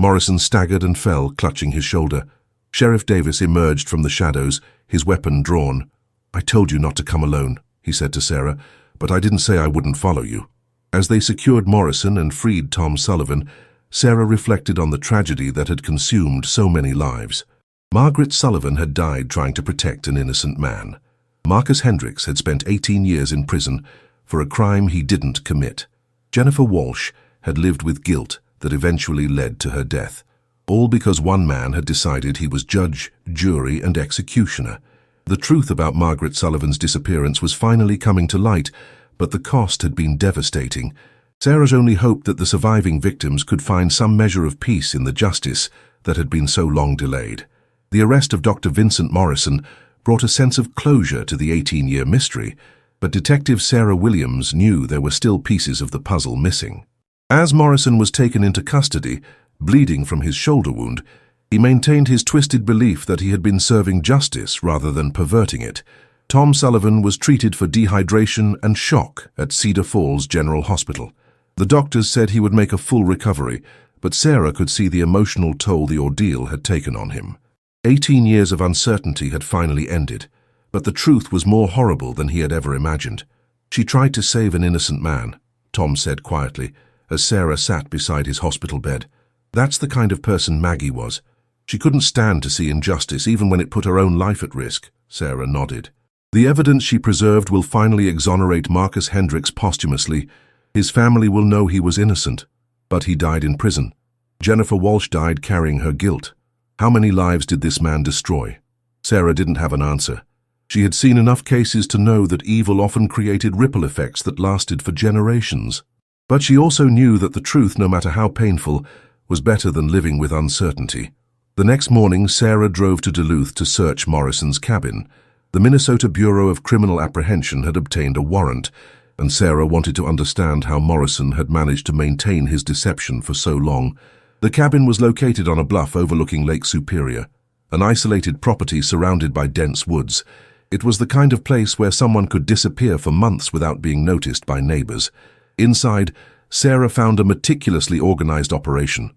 Morrison staggered and fell, clutching his shoulder. Sheriff Davis emerged from the shadows, his weapon drawn. I told you not to come alone, he said to Sarah, but I didn't say I wouldn't follow you. As they secured Morrison and freed Tom Sullivan, Sarah reflected on the tragedy that had consumed so many lives. Margaret Sullivan had died trying to protect an innocent man. Marcus Hendricks had spent 18 years in prison for a crime he didn't commit. Jennifer Walsh had lived with guilt that eventually led to her death, all because one man had decided he was judge, jury, and executioner. The truth about Margaret Sullivan's disappearance was finally coming to light, but the cost had been devastating. Sarah's only hoped that the surviving victims could find some measure of peace in the justice that had been so long delayed. The arrest of Dr. Vincent Morrison brought a sense of closure to the 18-year mystery, but Detective Sarah Williams knew there were still pieces of the puzzle missing. As Morrison was taken into custody, bleeding from his shoulder wound, he maintained his twisted belief that he had been serving justice rather than perverting it. Tom Sullivan was treated for dehydration and shock at Cedar Falls General Hospital. The doctors said he would make a full recovery, but Sarah could see the emotional toll the ordeal had taken on him. 18 years of uncertainty had finally ended, but the truth was more horrible than he had ever imagined. She tried to save an innocent man, Tom said quietly, as Sarah sat beside his hospital bed. That's the kind of person Maggie was. She couldn't stand to see injustice, even when it put her own life at risk. Sarah nodded. The evidence she preserved will finally exonerate Marcus Hendricks posthumously. His family will know he was innocent, but he died in prison. Jennifer Walsh died carrying her guilt. How many lives did this man destroy? Sarah didn't have an answer. She had seen enough cases to know that evil often created ripple effects that lasted for generations. But she also knew that the truth, no matter how painful, was better than living with uncertainty. The next morning, Sarah drove to Duluth to search Morrison's cabin. The Minnesota Bureau of Criminal Apprehension had obtained a warrant, and Sarah wanted to understand how Morrison had managed to maintain his deception for so long. The cabin was located on a bluff overlooking Lake Superior, an isolated property surrounded by dense woods. It was the kind of place where someone could disappear for months without being noticed by neighbors. Inside, Sarah found a meticulously organized operation.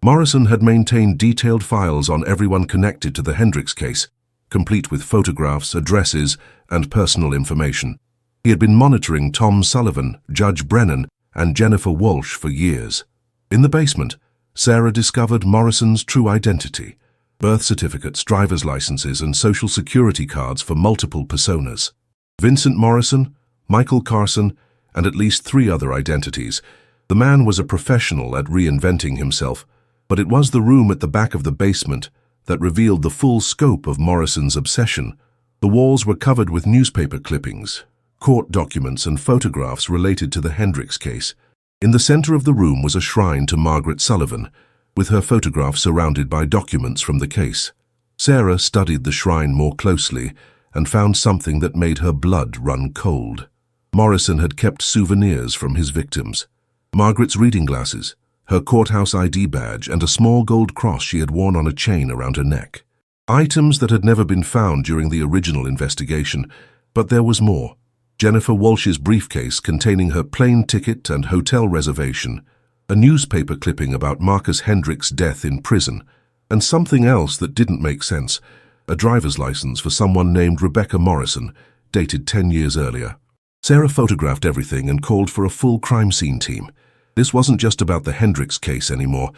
Morrison had maintained detailed files on everyone connected to the Hendricks case, complete with photographs, addresses, and personal information. He had been monitoring Tom Sullivan, Judge Brennan, and Jennifer Walsh for years. In the basement, Sarah discovered Morrison's true identity: birth certificates, driver's licenses, and social security cards for multiple personas. Vincent Morrison, Michael Carson, and at least 3 other identities. The man was a professional at reinventing himself, but it was the room at the back of the basement that revealed the full scope of Morrison's obsession. The walls were covered with newspaper clippings, court documents, and photographs related to the Hendricks case. In the center of the room was a shrine to Margaret Sullivan, with her photograph surrounded by documents from the case. Sarah studied the shrine more closely and found something that made her blood run cold. Morrison had kept souvenirs from his victims: Margaret's reading glasses, her courthouse ID badge, and a small gold cross she had worn on a chain around her neck. Items that had never been found during the original investigation, but there was more. Jennifer Walsh's briefcase containing her plane ticket and hotel reservation, a newspaper clipping about Marcus Hendricks' death in prison, and something else that didn't make sense: a driver's license for someone named Rebecca Morrison, dated 10 years earlier. Sarah photographed everything and called for a full crime scene team. This wasn't just about the Hendricks case anymore.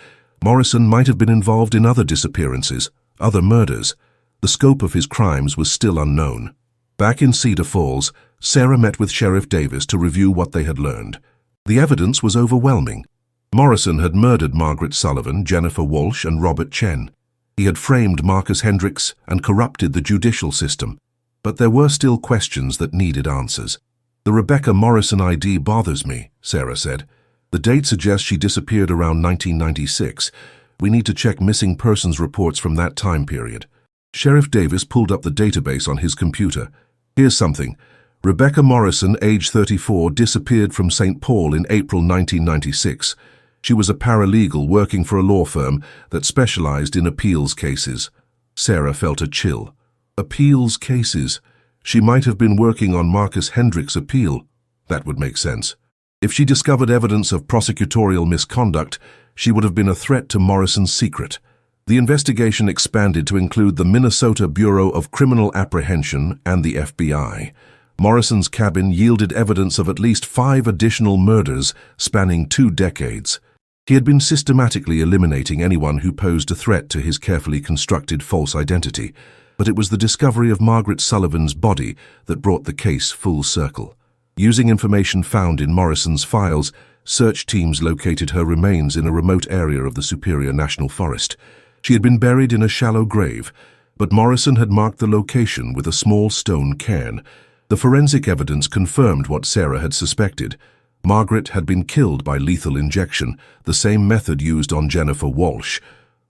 Morrison might have been involved in other disappearances, other murders. The scope of his crimes was still unknown. Back in Cedar Falls, Sarah met with Sheriff Davis to review what they had learned. The evidence was overwhelming. Morrison had murdered Margaret Sullivan, Jennifer Walsh, and Robert Chen. He had framed Marcus Hendricks and corrupted the judicial system. But there were still questions that needed answers. "The Rebecca Morrison ID bothers me," Sarah said. "The date suggests she disappeared around 1996. We need to check missing persons reports from that time period." Sheriff Davis pulled up the database on his computer. "Here's something. Rebecca Morrison, age 34, disappeared from St. Paul in April 1996. She was a paralegal working for a law firm that specialized in appeals cases." Sarah felt a chill. Appeals cases? She might have been working on Marcus Hendricks' appeal. That would make sense. If she discovered evidence of prosecutorial misconduct, she would have been a threat to Morrison's secret. The investigation expanded to include the Minnesota Bureau of Criminal Apprehension and the FBI. Morrison's cabin yielded evidence of at least 5 additional murders spanning 2 decades. He had been systematically eliminating anyone who posed a threat to his carefully constructed false identity. But it was the discovery of Margaret Sullivan's body that brought the case full circle. Using information found in Morrison's files, search teams located her remains in a remote area of the Superior National Forest. She had been buried in a shallow grave, but Morrison had marked the location with a small stone cairn. The forensic evidence confirmed what Sarah had suspected. Margaret had been killed by lethal injection, the same method used on Jennifer Walsh.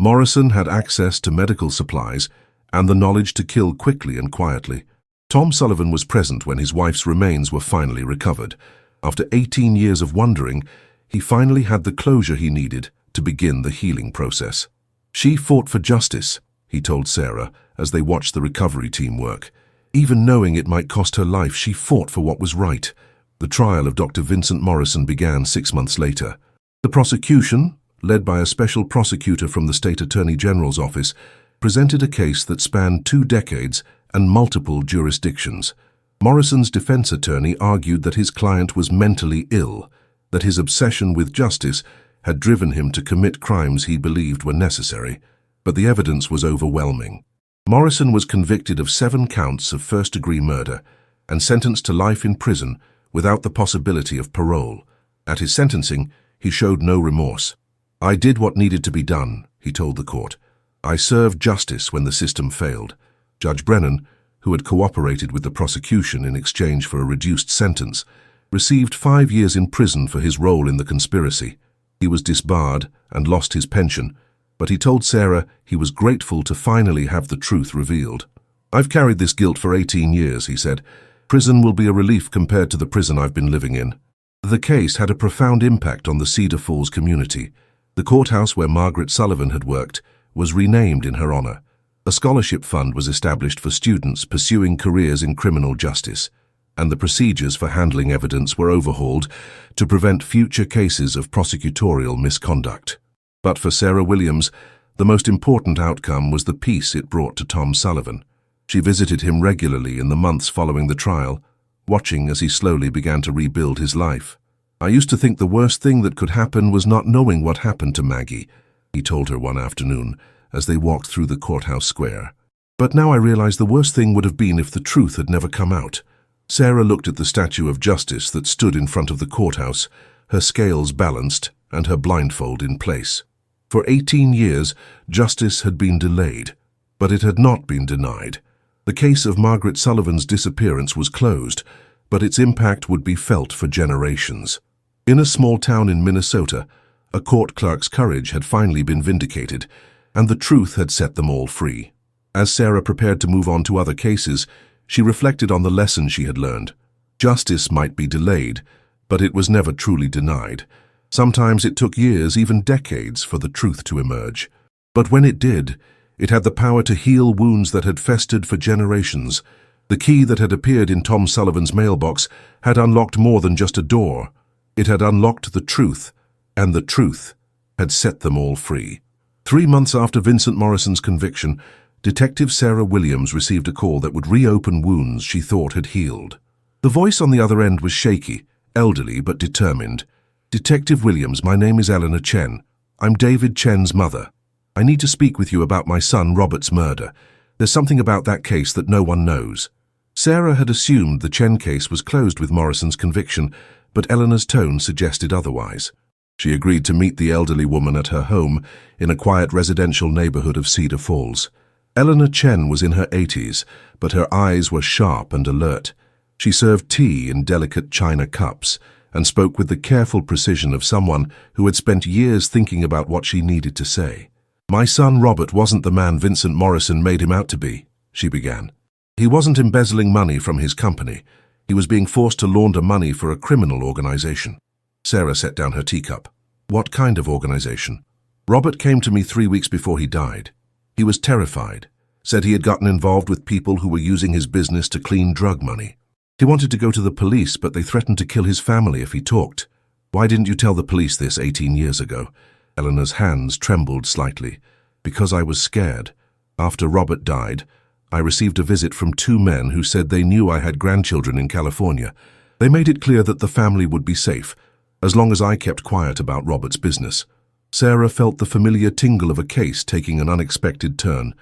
Morrison had access to medical supplies and the knowledge to kill quickly and quietly. Tom Sullivan was present when his wife's remains were finally recovered. After 18 years of wondering, he finally had the closure he needed to begin the healing process. "She fought for justice," he told Sarah as they watched the recovery team work. "Even knowing it might cost her life, she fought for what was right." The trial of Dr. Vincent Morrison began 6 months later. The prosecution, led by a special prosecutor from the State Attorney General's office, presented a case that spanned 2 decades and multiple jurisdictions. Morrison's defense attorney argued that his client was mentally ill, that his obsession with justice had driven him to commit crimes he believed were necessary, but the evidence was overwhelming. Morrison was convicted of 7 counts of first-degree murder and sentenced to life in prison without the possibility of parole. At his sentencing, he showed no remorse. "I did what needed to be done," he told the court. "I served justice when the system failed." Judge Brennan, who had cooperated with the prosecution in exchange for a reduced sentence, received 5 years in prison for his role in the conspiracy. He was disbarred and lost his pension, but he told Sarah he was grateful to finally have the truth revealed. "I've carried this guilt for 18 years, he said. "Prison will be a relief compared to the prison I've been living in." The case had a profound impact on the Cedar Falls community. The courthouse where Margaret Sullivan had worked was renamed in her honor. A scholarship fund was established for students pursuing careers in criminal justice, and the procedures for handling evidence were overhauled to prevent future cases of prosecutorial misconduct. But for Sarah Williams, the most important outcome was the peace it brought to Tom Sullivan. She visited him regularly in the months following the trial, watching as he slowly began to rebuild his life. "I used to think the worst thing that could happen was not knowing what happened to Maggie," he told her one afternoon as they walked through the courthouse square. "But now I realize the worst thing would have been if the truth had never come out." Sarah looked at the statue of justice that stood in front of the courthouse, her scales balanced and her blindfold in place. For 18 years, justice had been delayed, but it had not been denied. The case of Margaret Sullivan's disappearance was closed, but its impact would be felt for generations. In a small town in Minnesota, a court clerk's courage had finally been vindicated, and the truth had set them all free. As Sarah prepared to move on to other cases, she reflected on the lesson she had learned. Justice might be delayed, but it was never truly denied. Sometimes it took years, even decades, for the truth to emerge. But when it did, it had the power to heal wounds that had festered for generations. The key that had appeared in Tom Sullivan's mailbox had unlocked more than just a door. It had unlocked the truth, and the truth had set them all free. 3 months after Vincent Morrison's conviction, Detective Sarah Williams received a call that would reopen wounds she thought had healed. The voice on the other end was shaky, elderly but determined. "Detective Williams, my name is Eleanor Chen. I'm David Chen's mother. I need to speak with you about my son Robert's murder. There's something about that case that no one knows." Sarah had assumed the Chen case was closed with Morrison's conviction, but Eleanor's tone suggested otherwise. She agreed to meet the elderly woman at her home in a quiet residential neighborhood of Cedar Falls. Eleanor Chen was in her 80s, but her eyes were sharp and alert. She served tea in delicate china cups and spoke with the careful precision of someone who had spent years thinking about what she needed to say. "My son Robert wasn't the man Vincent Morrison made him out to be," she began. "He wasn't embezzling money from his company. He was being forced to launder money for a criminal organization." Sarah set down her teacup. "What kind of organization?" "Robert came to me 3 weeks before he died. He was terrified, said he had gotten involved with people who were using his business to clean drug money. He wanted to go to the police, but they threatened to kill his family if he talked." "Why didn't you tell the police this 18 years ago?" Eleanor's hands trembled slightly. "Because I was scared. After Robert died, I received a visit from 2 men who said they knew I had grandchildren in California. They made it clear that the family would be safe, as long as I kept quiet about Robert's business." Sarah felt the familiar tingle of a case taking an unexpected turn.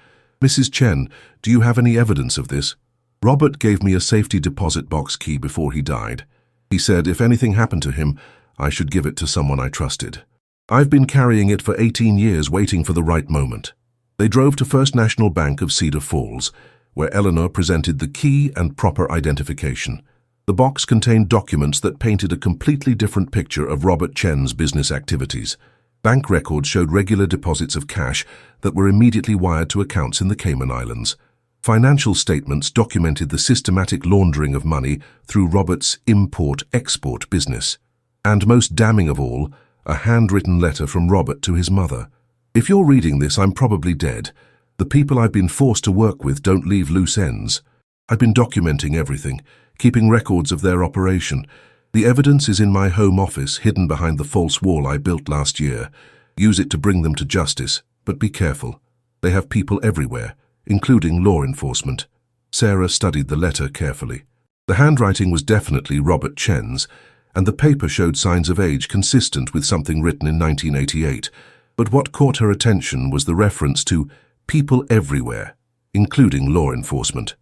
"Mrs. Chen, do you have any evidence of this?" "Robert gave me a safety deposit box key before he died. He said if anything happened to him, I should give it to someone I trusted. I've been carrying it for 18 years, waiting for the right moment." They drove to First National Bank of Cedar Falls, where Eleanor presented the key and proper identification. The box contained documents that painted a completely different picture of Robert Chen's business activities. Bank records showed regular deposits of cash that were immediately wired to accounts in the Cayman Islands. Financial statements documented the systematic laundering of money through Robert's import-export business. And most damning of all, a handwritten letter from Robert to his mother. "If you're reading this, I'm probably dead. The people I've been forced to work with don't leave loose ends. I've been documenting everything, keeping records of their operation. The evidence is in my home office, hidden behind the false wall I built last year. Use it to bring them to justice, but be careful. They have people everywhere, including law enforcement." Sarah studied the letter carefully. The handwriting was definitely Robert Chen's, and the paper showed signs of age consistent with something written in 1988. But what caught her attention was the reference to people everywhere, including law enforcement.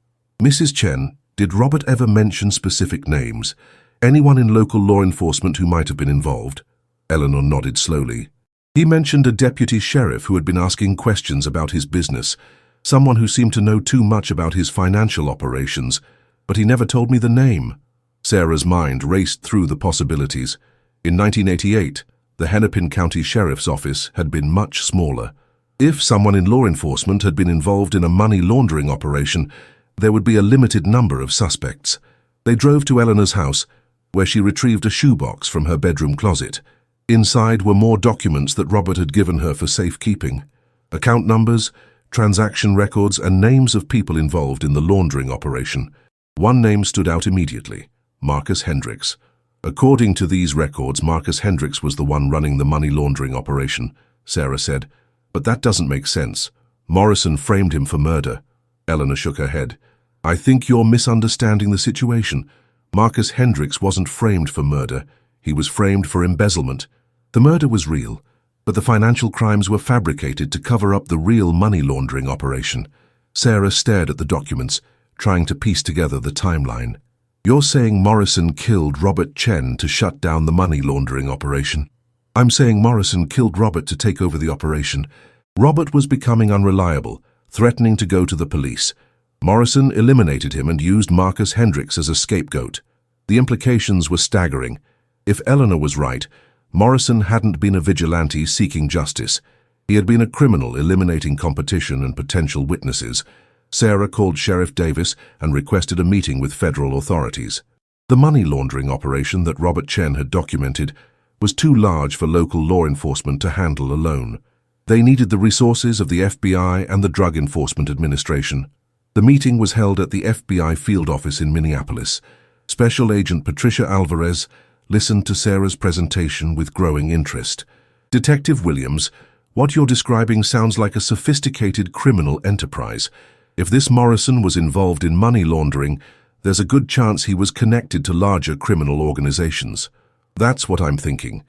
"Mrs. Chen, did Robert ever mention specific names? Anyone in local law enforcement who might have been involved?" Eleanor nodded slowly. "He mentioned a deputy sheriff who had been asking questions about his business, someone who seemed to know too much about his financial operations, but he never told me the name." Sarah's mind raced through the possibilities. In 1988, the Hennepin County Sheriff's Office had been much smaller. If someone in law enforcement had been involved in a money laundering operation, there would be a limited number of suspects. They drove to Eleanor's house, where she retrieved a shoebox from her bedroom closet. Inside were more documents that Robert had given her for safekeeping. Account numbers, transaction records, and names of people involved in the laundering operation. One name stood out immediately: Marcus Hendricks. According to these records, Marcus Hendricks was the one running the money laundering operation, Sarah said. "But that doesn't make sense. Morrison framed him for murder." Eleanor shook her head. "I think you're misunderstanding the situation. Marcus Hendricks wasn't framed for murder. He was framed for embezzlement. The murder was real, but the financial crimes were fabricated to cover up the real money laundering operation." Sarah stared at the documents, trying to piece together the timeline. "You're saying Morrison killed Robert Chen to shut down the money laundering operation?" "I'm saying Morrison killed Robert to take over the operation. Robert was becoming unreliable, threatening to go to the police. Morrison eliminated him and used Marcus Hendricks as a scapegoat. The implications were staggering. If Eleanor was right, Morrison hadn't been a vigilante seeking justice. He had been a criminal eliminating competition and potential witnesses. Sarah called Sheriff Davis and requested a meeting with federal authorities. The money laundering operation that Robert Chen had documented was too large for local law enforcement to handle alone. They needed the resources of the FBI and the Drug Enforcement Administration. The meeting was held at the FBI field office in Minneapolis. Special Agent Patricia Alvarez listened to Sarah's presentation with growing interest. "Detective Williams, what you're describing sounds like a sophisticated criminal enterprise. If this Morrison was involved in money laundering, there's a good chance he was connected to larger criminal organizations." "That's what I'm thinking.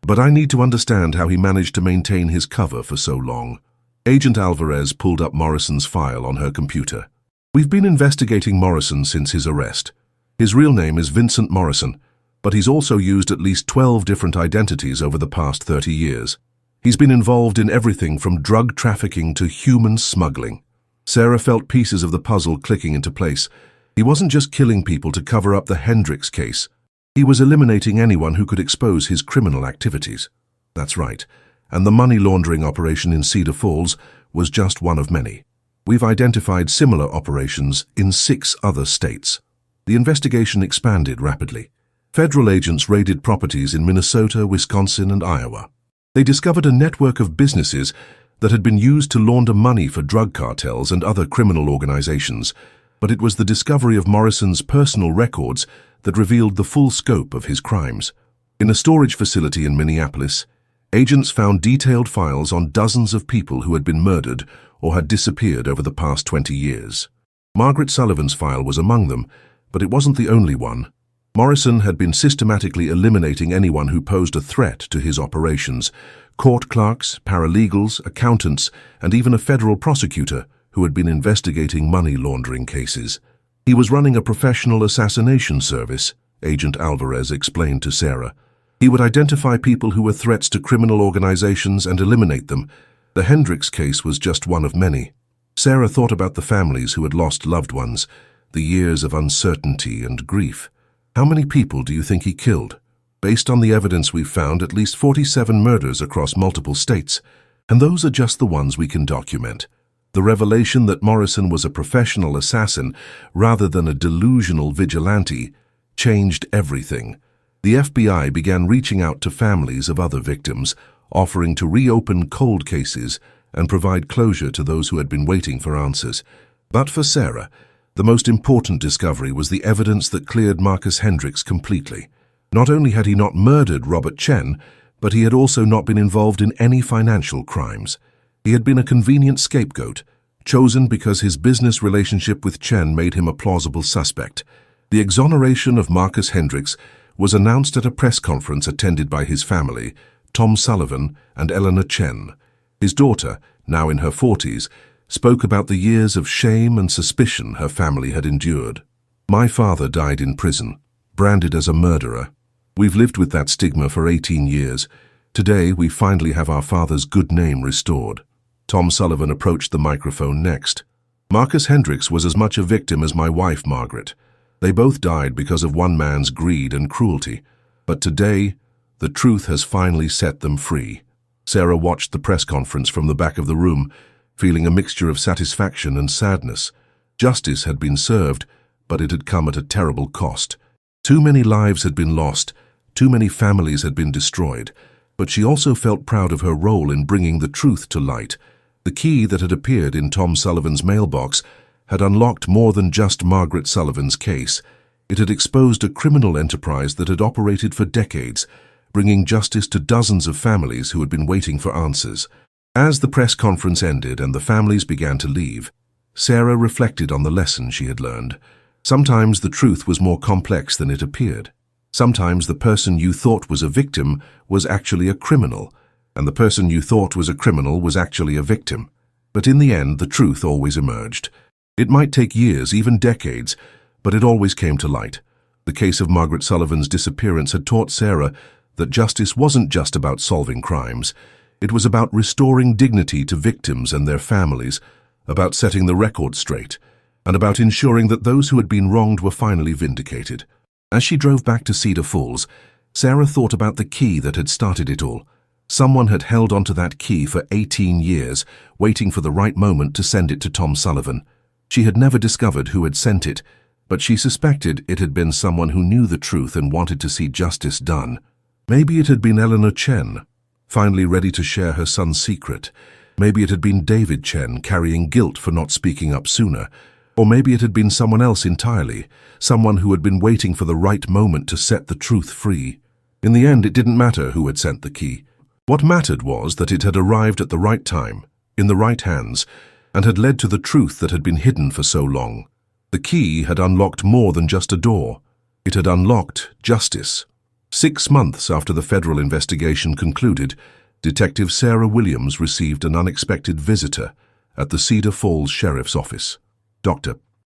But I need to understand how he managed to maintain his cover for so long." Agent Alvarez pulled up Morrison's file on her computer. "We've been investigating Morrison since his arrest. His real name is Vincent Morrison. but he's also used at least 12 different identities over the past 30 years. He's been involved in everything from drug trafficking to human smuggling. Sarah felt pieces of the puzzle clicking into place. He wasn't just killing people to cover up the Hendricks case. He was eliminating anyone who could expose his criminal activities. That's right, and the money laundering operation in Cedar Falls was just one of many. We've identified similar operations in 6 other states. The investigation expanded rapidly. Federal agents raided properties in Minnesota, Wisconsin, and Iowa. They discovered a network of businesses that had been used to launder money for drug cartels and other criminal organizations, but it was the discovery of Morrison's personal records that revealed the full scope of his crimes. In a storage facility in Minneapolis, agents found detailed files on dozens of people who had been murdered or had disappeared over the past 20 years. Margaret Sullivan's file was among them, but it wasn't the only one. Morrison had been systematically eliminating anyone who posed a threat to his operations: court clerks, paralegals, accountants, and even a federal prosecutor who had been investigating money laundering cases. He was running a professional assassination service, Agent Alvarez explained to Sarah. He would identify people who were threats to criminal organizations and eliminate them. The Hendricks case was just one of many. Sarah thought about the families who had lost loved ones, the years of uncertainty and grief. How many people do you think he killed? Based on the evidence we've found, at least 47 murders across multiple states, and those are just the ones we can document. The revelation that Morrison was a professional assassin rather than a delusional vigilante changed everything. The FBI began reaching out to families of other victims, offering to reopen cold cases and provide closure to those who had been waiting for answers. But for Sarah, the most important discovery was the evidence that cleared Marcus Hendricks completely. Not only had he not murdered Robert Chen, but he had also not been involved in any financial crimes. He had been a convenient scapegoat, chosen because his business relationship with Chen made him a plausible suspect. The exoneration of Marcus Hendricks was announced at a press conference attended by his family, Tom Sullivan and Eleanor Chen. His daughter, now in her 40s, spoke about the years of shame and suspicion her family had endured. "My father died in prison, branded as a murderer. We've lived with that stigma for 18 years. Today, we finally have our father's good name restored." Tom Sullivan approached the microphone next. "Marcus Hendricks was as much a victim as my wife, Margaret. They both died because of one man's greed and cruelty. But today, the truth has finally set them free." Sarah watched the press conference from the back of the room, feeling a mixture of satisfaction and sadness. Justice had been served, but it had come at a terrible cost. Too many lives had been lost, too many families had been destroyed, but she also felt proud of her role in bringing the truth to light. The key that had appeared in Tom Sullivan's mailbox had unlocked more than just Margaret Sullivan's case. It had exposed a criminal enterprise that had operated for decades, bringing justice to dozens of families who had been waiting for answers. As the press conference ended and the families began to leave, Sarah reflected on the lesson she had learned. Sometimes the truth was more complex than it appeared. Sometimes the person you thought was a victim was actually a criminal, and the person you thought was a criminal was actually a victim. But in the end, the truth always emerged. It might take years, even decades, but it always came to light. The case of Margaret Sullivan's disappearance had taught Sarah that justice wasn't just about solving crimes. It was about restoring dignity to victims and their families, about setting the record straight, and about ensuring that those who had been wronged were finally vindicated. As she drove back to Cedar Falls, Sarah thought about the key that had started it all. Someone had held onto that key for 18 years, waiting for the right moment to send it to Tom Sullivan. She had never discovered who had sent it, but she suspected it had been someone who knew the truth and wanted to see justice done. Maybe it had been Eleanor Chen, finally ready to share her son's secret. Maybe it had been David Chen, carrying guilt for not speaking up sooner. Or maybe it had been someone else entirely, someone who had been waiting for the right moment to set the truth free. In the end, it didn't matter who had sent the key. What mattered was that it had arrived at the right time, in the right hands, and had led to the truth that had been hidden for so long. The key had unlocked more than just a door. It had unlocked justice. 6 months after the federal investigation concluded, Detective Sarah Williams received an unexpected visitor at the Cedar Falls Sheriff's Office. Dr.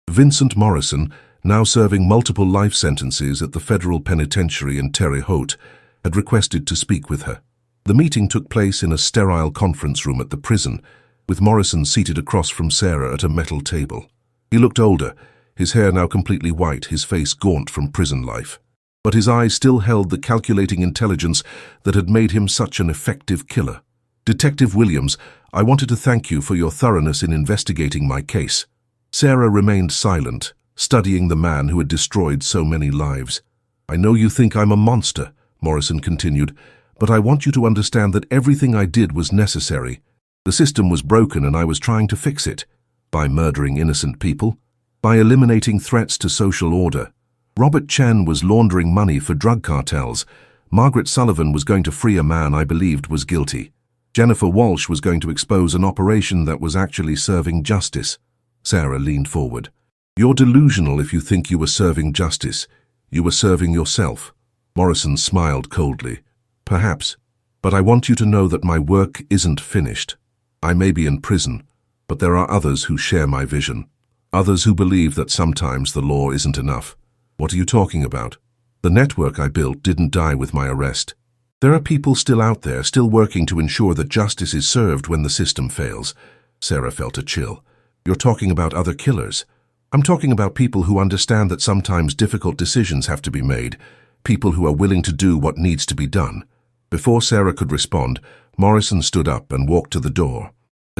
Vincent Morrison now serving multiple life sentences at the federal penitentiary in Terre Haute, had requested to speak with her. The meeting took place in a sterile conference room at the prison, with Morrison seated across from Sarah at a metal table. He looked older, his hair now completely white, his face gaunt from prison life. But his eyes still held the calculating intelligence that had made him such an effective killer. "Detective Williams, I wanted to thank you for your thoroughness in investigating my case." Sarah remained silent, studying the man who had destroyed so many lives. "I know you think I'm a monster," Morrison continued, "but I want you to understand that everything I did was necessary. The system was broken and I was trying to fix it. By murdering innocent people, by eliminating threats to social order. Robert Chen was laundering money for drug cartels. Margaret Sullivan was going to free a man I believed was guilty. Jennifer Walsh was going to expose an operation that was actually serving justice." Sarah leaned forward. "You're delusional if you think you were serving justice. You were serving yourself." Morrison smiled coldly. "Perhaps, but I want you to know that my work isn't finished. I may be in prison, but there are others who share my vision. Others who believe that sometimes the law isn't enough." "What are you talking about?" "The network I built didn't die with my arrest. There are people still out there, still working to ensure that justice is served when the system fails." Sarah felt a chill. "You're talking about other killers." "I'm talking about people who understand that sometimes difficult decisions have to be made, people who are willing to do what needs to be done." Before Sarah could respond, Morrison stood up and walked to the door.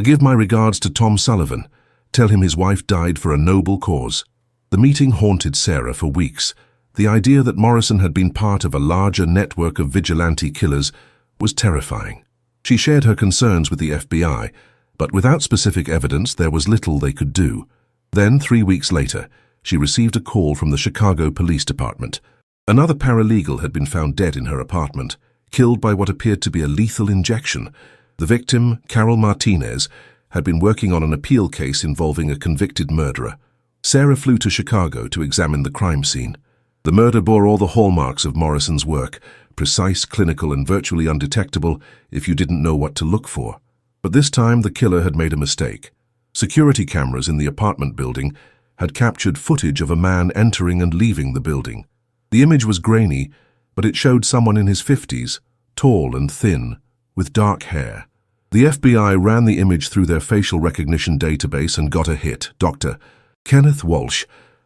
"Give my regards to Tom Sullivan. Tell him his wife died for a noble cause." The meeting haunted Sarah for weeks. The idea that Morrison had been part of a larger network of vigilante killers was terrifying. She shared her concerns with the FBI, but without specific evidence there was little they could do. Then, 3 weeks later, she received a call from the Chicago Police Department. Another paralegal had been found dead in her apartment, killed by what appeared to be a lethal injection. The victim, Carol Martinez, had been working on an appeal case involving a convicted murderer. Sarah flew to Chicago to examine the crime scene. The murder bore all the hallmarks of Morrison's work, precise, clinical, and virtually undetectable if you didn't know what to look for. But this time the killer had made a mistake. Security cameras in the apartment building had captured footage of a man entering and leaving the building. The image was grainy, but it showed someone in his 50s, tall and thin, with dark hair. The FBI ran the image through their facial recognition database and got a hit. Dr. Kenneth Walsh,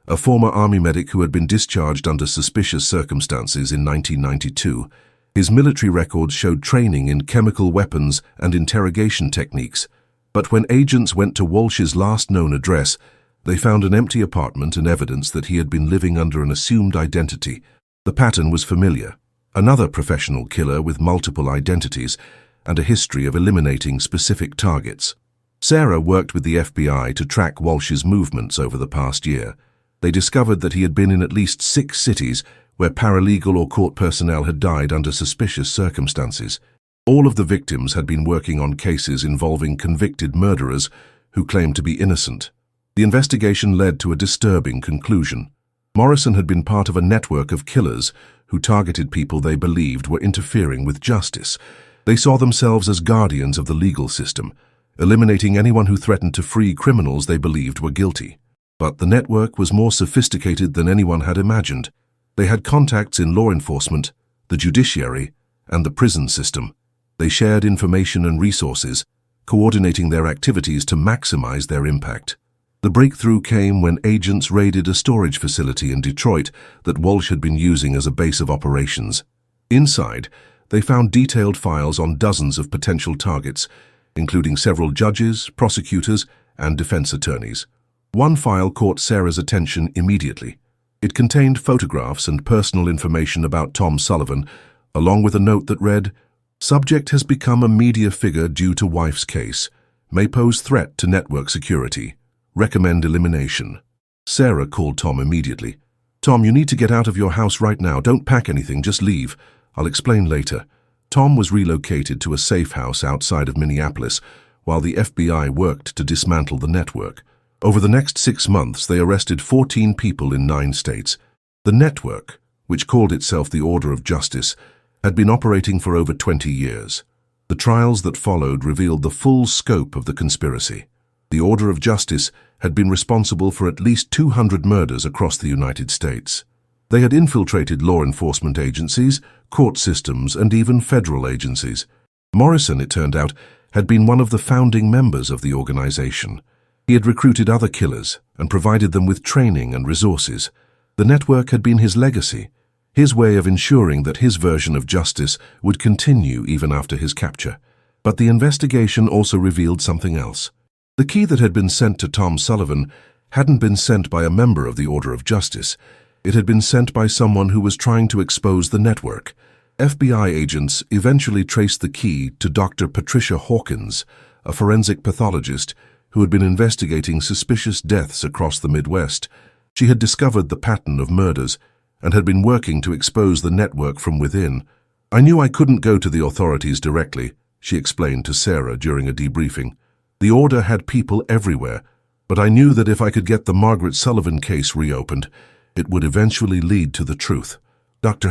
a former Army medic who had been discharged under suspicious circumstances in 1992. His military records showed training in chemical weapons and interrogation techniques. But when agents went to Walsh's last known address, they found an empty apartment and evidence that he had been living under an assumed identity. The pattern was familiar. Another professional killer with multiple identities and a history of eliminating specific targets. Sarah worked with the FBI to track Walsh's movements over the past year. They discovered that he had been in at least 6 cities where paralegal or court personnel had died under suspicious circumstances. All of the victims had been working on cases involving convicted murderers who claimed to be innocent. The investigation led to a disturbing conclusion. Morrison had been part of a network of killers who targeted people they believed were interfering with justice. They saw themselves as guardians of the legal system, eliminating anyone who threatened to free criminals they believed were guilty. But the network was more sophisticated than anyone had imagined. They had contacts in law enforcement, the judiciary, and the prison system. They shared information and resources, coordinating their activities to maximize their impact. The breakthrough came when agents raided a storage facility in Detroit that Walsh had been using as a base of operations. Inside, they found detailed files on dozens of potential targets, including several judges, prosecutors, and defense attorneys. One file caught Sarah's attention immediately. It contained photographs and personal information about Tom Sullivan, along with a note that read, "Subject has become a media figure due to wife's case. May pose threat to network security. Recommend elimination." Sarah called Tom immediately. "Tom, you need to get out of your house right now. Don't pack anything, just leave. I'll explain later." Tom was relocated to a safe house outside of Minneapolis, while the FBI worked to dismantle the network. Over the next 6 months, they arrested 14 people in 9 states. The network, which called itself the Order of Justice, had been operating for over 20 years. The trials that followed revealed the full scope of the conspiracy. The Order of Justice had been responsible for at least 200 murders across the United States. They had infiltrated law enforcement agencies, court systems, and even federal agencies. Morrison, it turned out, had been one of the founding members of the organization. He had recruited other killers and provided them with training and resources. The network had been his legacy, his way of ensuring that his version of justice would continue even after his capture. But the investigation also revealed something else. The key that had been sent to Tom Sullivan hadn't been sent by a member of the Order of Justice. It had been sent by someone who was trying to expose the network. FBI agents eventually traced the key to Dr. Patricia Hawkins, a forensic pathologist who had been investigating suspicious deaths across the Midwest. She had discovered the pattern of murders and had been working to expose the network from within. "I knew I couldn't go to the authorities directly," she explained to Sarah during a debriefing. "The Order had people everywhere, but I knew that if I could get the Margaret Sullivan case reopened, it would eventually lead to the truth." Dr.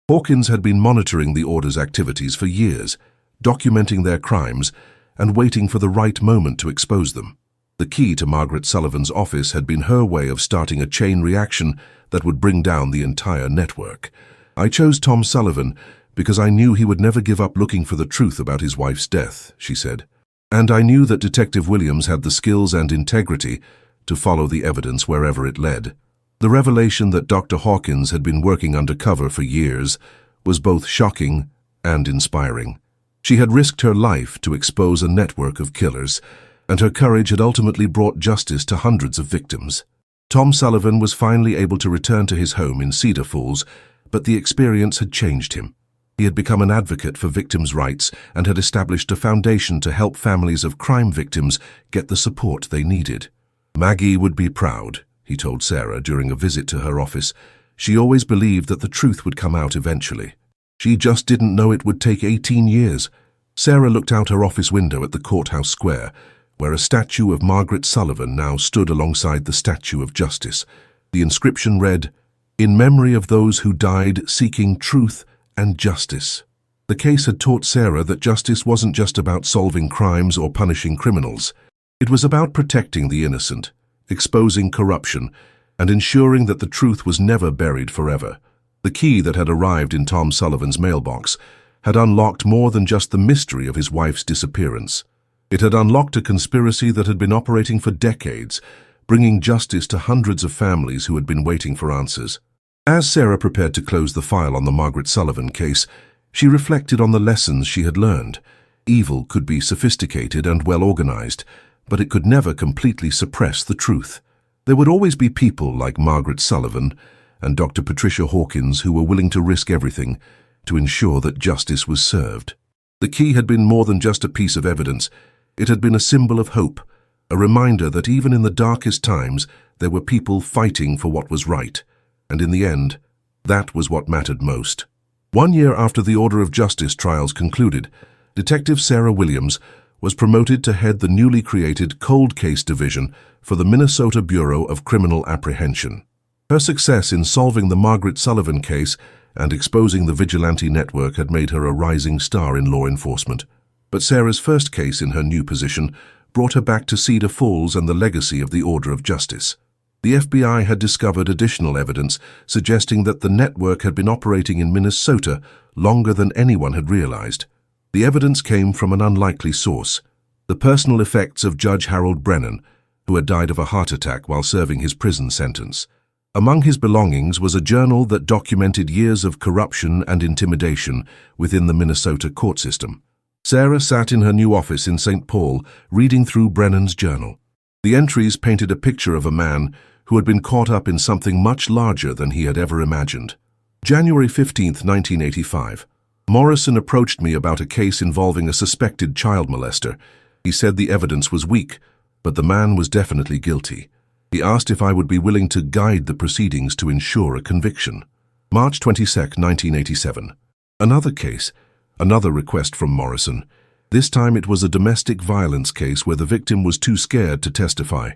Hawkins had been monitoring the Order's activities for years, documenting their crimes and waiting for the right moment to expose them. The key to Margaret Sullivan's office had been her way of starting a chain reaction that would bring down the entire network. "I chose Tom Sullivan because I knew he would never give up looking for the truth about his wife's death," she said. "And I knew that Detective Williams had the skills and integrity to follow the evidence wherever it led." The revelation that Dr. Hawkins had been working undercover for years was both shocking and inspiring. She had risked her life to expose a network of killers, and her courage had ultimately brought justice to hundreds of victims. Tom Sullivan was finally able to return to his home in Cedar Falls, but the experience had changed him. He had become an advocate for victims' rights and had established a foundation to help families of crime victims get the support they needed. "Maggie would be proud," he told Sarah during a visit to her office. "She always believed that the truth would come out eventually. She just didn't know it would take 18 years. Sarah looked out her office window at the courthouse square, where a statue of Margaret Sullivan now stood alongside the Statue of Justice. The inscription read, "In memory of those who died seeking truth and justice." The case had taught Sarah that justice wasn't just about solving crimes or punishing criminals. It was about protecting the innocent, exposing corruption, and ensuring that the truth was never buried forever. The key that had arrived in Tom Sullivan's mailbox had unlocked more than just the mystery of his wife's disappearance. It had unlocked a conspiracy that had been operating for decades, bringing justice to hundreds of families who had been waiting for answers. As Sarah prepared to close the file on the Margaret Sullivan case, she reflected on the lessons she had learned. Evil could be sophisticated and well organized, but it could never completely suppress the truth. There would always be people like Margaret Sullivan and Dr. Patricia Hawkins who were willing to risk everything to ensure that justice was served. The key had been more than just a piece of evidence. It had been a symbol of hope, a reminder that even in the darkest times there were people fighting for what was right. And in the end, that was what mattered most. 1 year after the Order of Justice trials concluded, Detective Sarah Williams was promoted to head the newly created Cold Case Division for the Minnesota Bureau of Criminal Apprehension. Her success in solving the Margaret Sullivan case and exposing the vigilante network had made her a rising star in law enforcement. But Sarah's first case in her new position brought her back to Cedar Falls and the legacy of the Order of Justice. The FBI had discovered additional evidence suggesting that the network had been operating in Minnesota longer than anyone had realized. The evidence came from an unlikely source: the personal effects of Judge Harold Brennan, who had died of a heart attack while serving his prison sentence. Among his belongings was a journal that documented years of corruption and intimidation within the Minnesota court system. Sarah sat in her new office in St. Paul, reading through Brennan's journal. The entries painted a picture of a man who had been caught up in something much larger than he had ever imagined. January 15, 1985. Morrison approached me about a case involving a suspected child molester. He said the evidence was weak, but the man was definitely guilty. He asked if I would be willing to guide the proceedings to ensure a conviction. March 22, 1987. Another case, another request from Morrison. This time it was a domestic violence case where the victim was too scared to testify.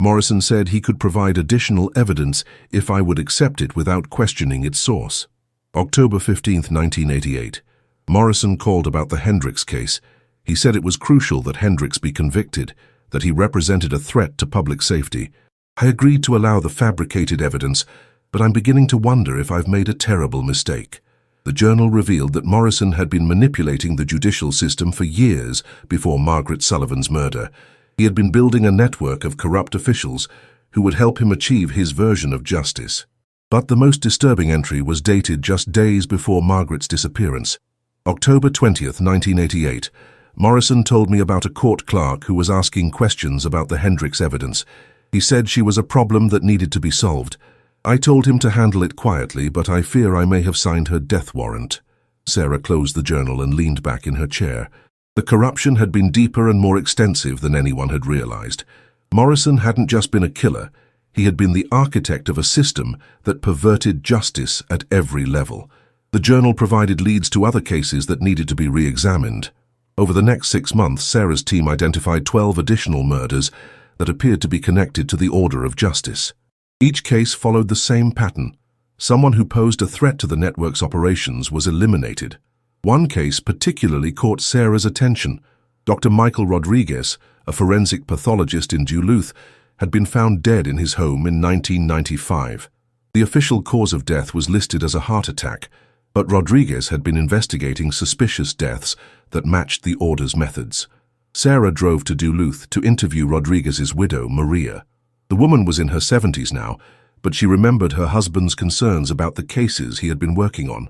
Morrison said he could provide additional evidence if I would accept it without questioning its source. October 15, 1988. Morrison called about the Hendricks case. He said it was crucial that Hendricks be convicted. that he represented a threat to public safety. I agreed to allow the fabricated evidence, but I'm beginning to wonder if I've made a terrible mistake. The journal revealed that Morrison had been manipulating the judicial system for years before Margaret Sullivan's murder. He had been building a network of corrupt officials who would help him achieve his version of justice. But the most disturbing entry was dated just days before Margaret's disappearance. October 20th, 1988. Morrison told me about a court clerk who was asking questions about the Hendricks evidence. He said she was a problem that needed to be solved. I told him to handle it quietly, but I fear I may have signed her death warrant. Sarah closed the journal and leaned back in her chair. The corruption had been deeper and more extensive than anyone had realized. Morrison hadn't just been a killer. He had been the architect of a system that perverted justice at every level. The journal provided leads to other cases that needed to be re-examined. Over the next 6 months, Sarah's team identified 12 additional murders that appeared to be connected to the order of justice. Each case followed the same pattern. Someone who posed a threat to the network's operations was eliminated. One case particularly caught Sarah's attention. Dr. Michael Rodriguez, a forensic pathologist in Duluth, had been found dead in his home in 1995. The official cause of death was listed as a heart attack, but Rodriguez had been investigating suspicious deaths that matched the order's methods. Sarah drove to Duluth to interview Rodriguez's widow, Maria. The woman was in her 70s now, but she remembered her husband's concerns about the cases he had been working on.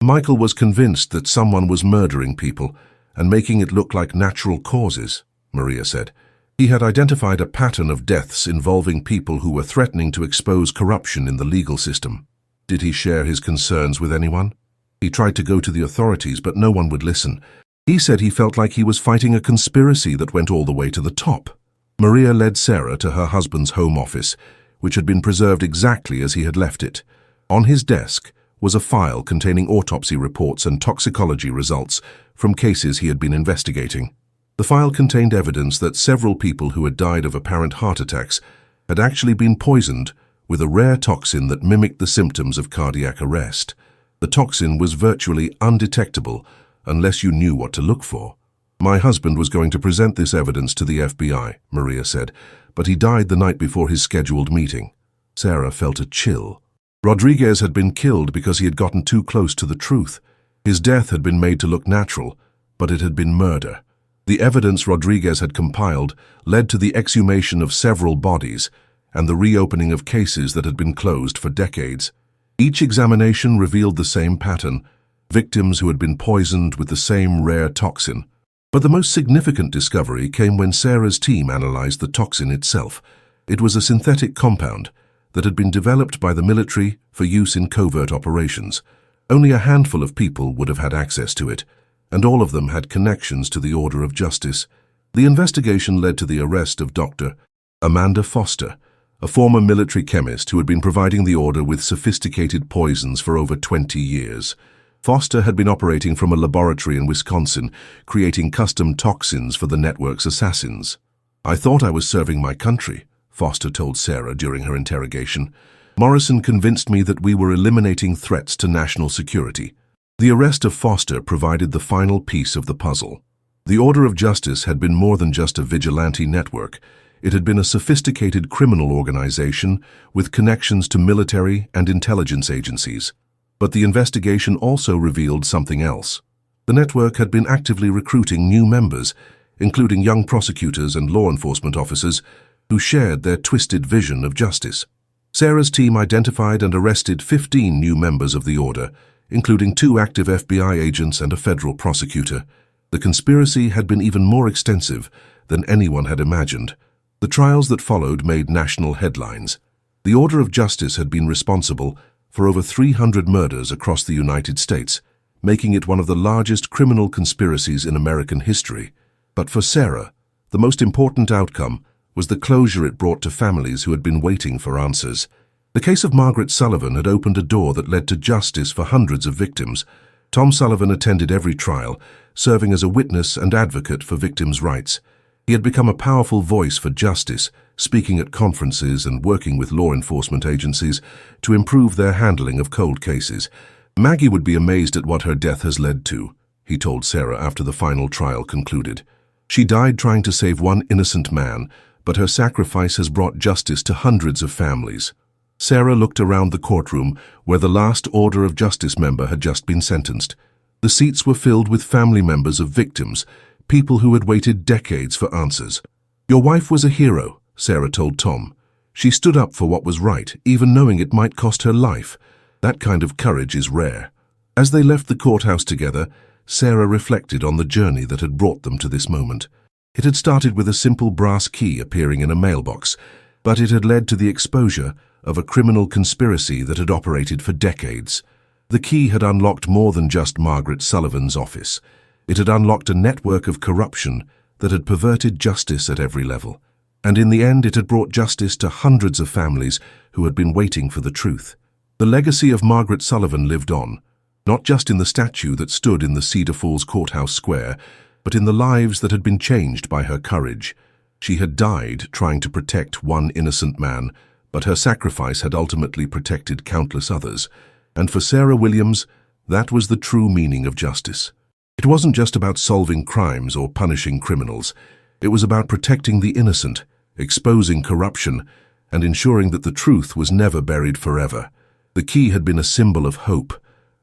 Michael was convinced that someone was murdering people and making it look like natural causes, Maria said. He had identified a pattern of deaths involving people who were threatening to expose corruption in the legal system. Did he share his concerns with anyone? He tried to go to the authorities, but no one would listen. He said he felt like he was fighting a conspiracy that went all the way to the top. Maria led Sarah to her husband's home office, which had been preserved exactly as he had left it. On his desk was a file containing autopsy reports and toxicology results from cases he had been investigating. The file contained evidence that several people who had died of apparent heart attacks had actually been poisoned with a rare toxin that mimicked the symptoms of cardiac arrest. The toxin was virtually undetectable unless you knew what to look for. My husband was going to present this evidence to the FBI, Maria said, but he died the night before his scheduled meeting. Sarah felt a chill. Rodriguez had been killed because he had gotten too close to the truth. His death had been made to look natural, but it had been murder. The evidence Rodriguez had compiled led to the exhumation of several bodies and the reopening of cases that had been closed for decades. Each examination revealed the same pattern, victims who had been poisoned with the same rare toxin. But the most significant discovery came when Sarah's team analyzed the toxin itself. It was a synthetic compound that had been developed by the military for use in covert operations. Only a handful of people would have had access to it, and all of them had connections to the order of justice. The investigation led to the arrest of Dr. Amanda Foster, a former military chemist who had been providing the order with sophisticated poisons for over 20 years. Foster had been operating from a laboratory in Wisconsin, creating custom toxins for the network's assassins. "I thought I was serving my country," Foster told Sarah during her interrogation. "Morrison convinced me that we were eliminating threats to national security." The arrest of Foster provided the final piece of the puzzle. The Order of Justice had been more than just a vigilante network. It had been a sophisticated criminal organization with connections to military and intelligence agencies. But the investigation also revealed something else. The network had been actively recruiting new members, including young prosecutors and law enforcement officers who shared their twisted vision of justice. Sarah's team identified and arrested 15 new members of the order, including 2 active FBI agents and a federal prosecutor. The conspiracy had been even more extensive than anyone had imagined. The trials that followed made national headlines. The Order of Justice had been responsible for over 300 murders across the United States, making it one of the largest criminal conspiracies in American history. But for Sarah, the most important outcome was the closure it brought to families who had been waiting for answers. The case of Margaret Sullivan had opened a door that led to justice for hundreds of victims. Tom Sullivan attended every trial, serving as a witness and advocate for victims' rights. He had become a powerful voice for justice, speaking at conferences and working with law enforcement agencies to improve their handling of cold cases. "Maggie would be amazed at what her death has led to," he told Sarah after the final trial concluded. She died trying to save one innocent man, but her sacrifice has brought justice to hundreds of families. Sarah looked around the courtroom where the last Order of Justice member had just been sentenced. The seats were filled with family members of victims, people who had waited decades for answers. "Your wife was a hero," Sarah told Tom. "She stood up for what was right, even knowing it might cost her life. That kind of courage is rare." As they left the courthouse together, Sarah reflected on the journey that had brought them to this moment. It had started with a simple brass key appearing in a mailbox, but it had led to the exposure of a criminal conspiracy that had operated for decades. The key had unlocked more than just Margaret Sullivan's office. It had unlocked a network of corruption that had perverted justice at every level. And in the end, it had brought justice to hundreds of families who had been waiting for the truth. The legacy of Margaret Sullivan lived on, not just in the statue that stood in the Cedar Falls Courthouse Square, but in the lives that had been changed by her courage. She had died trying to protect one innocent man, but her sacrifice had ultimately protected countless others. And for Sarah Williams, that was the true meaning of justice. It wasn't just about solving crimes or punishing criminals. It was about protecting the innocent, exposing corruption, and ensuring that the truth was never buried forever. The key had been a symbol of hope,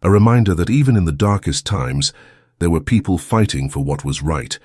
a reminder that even in the darkest times, there were people fighting for what was right,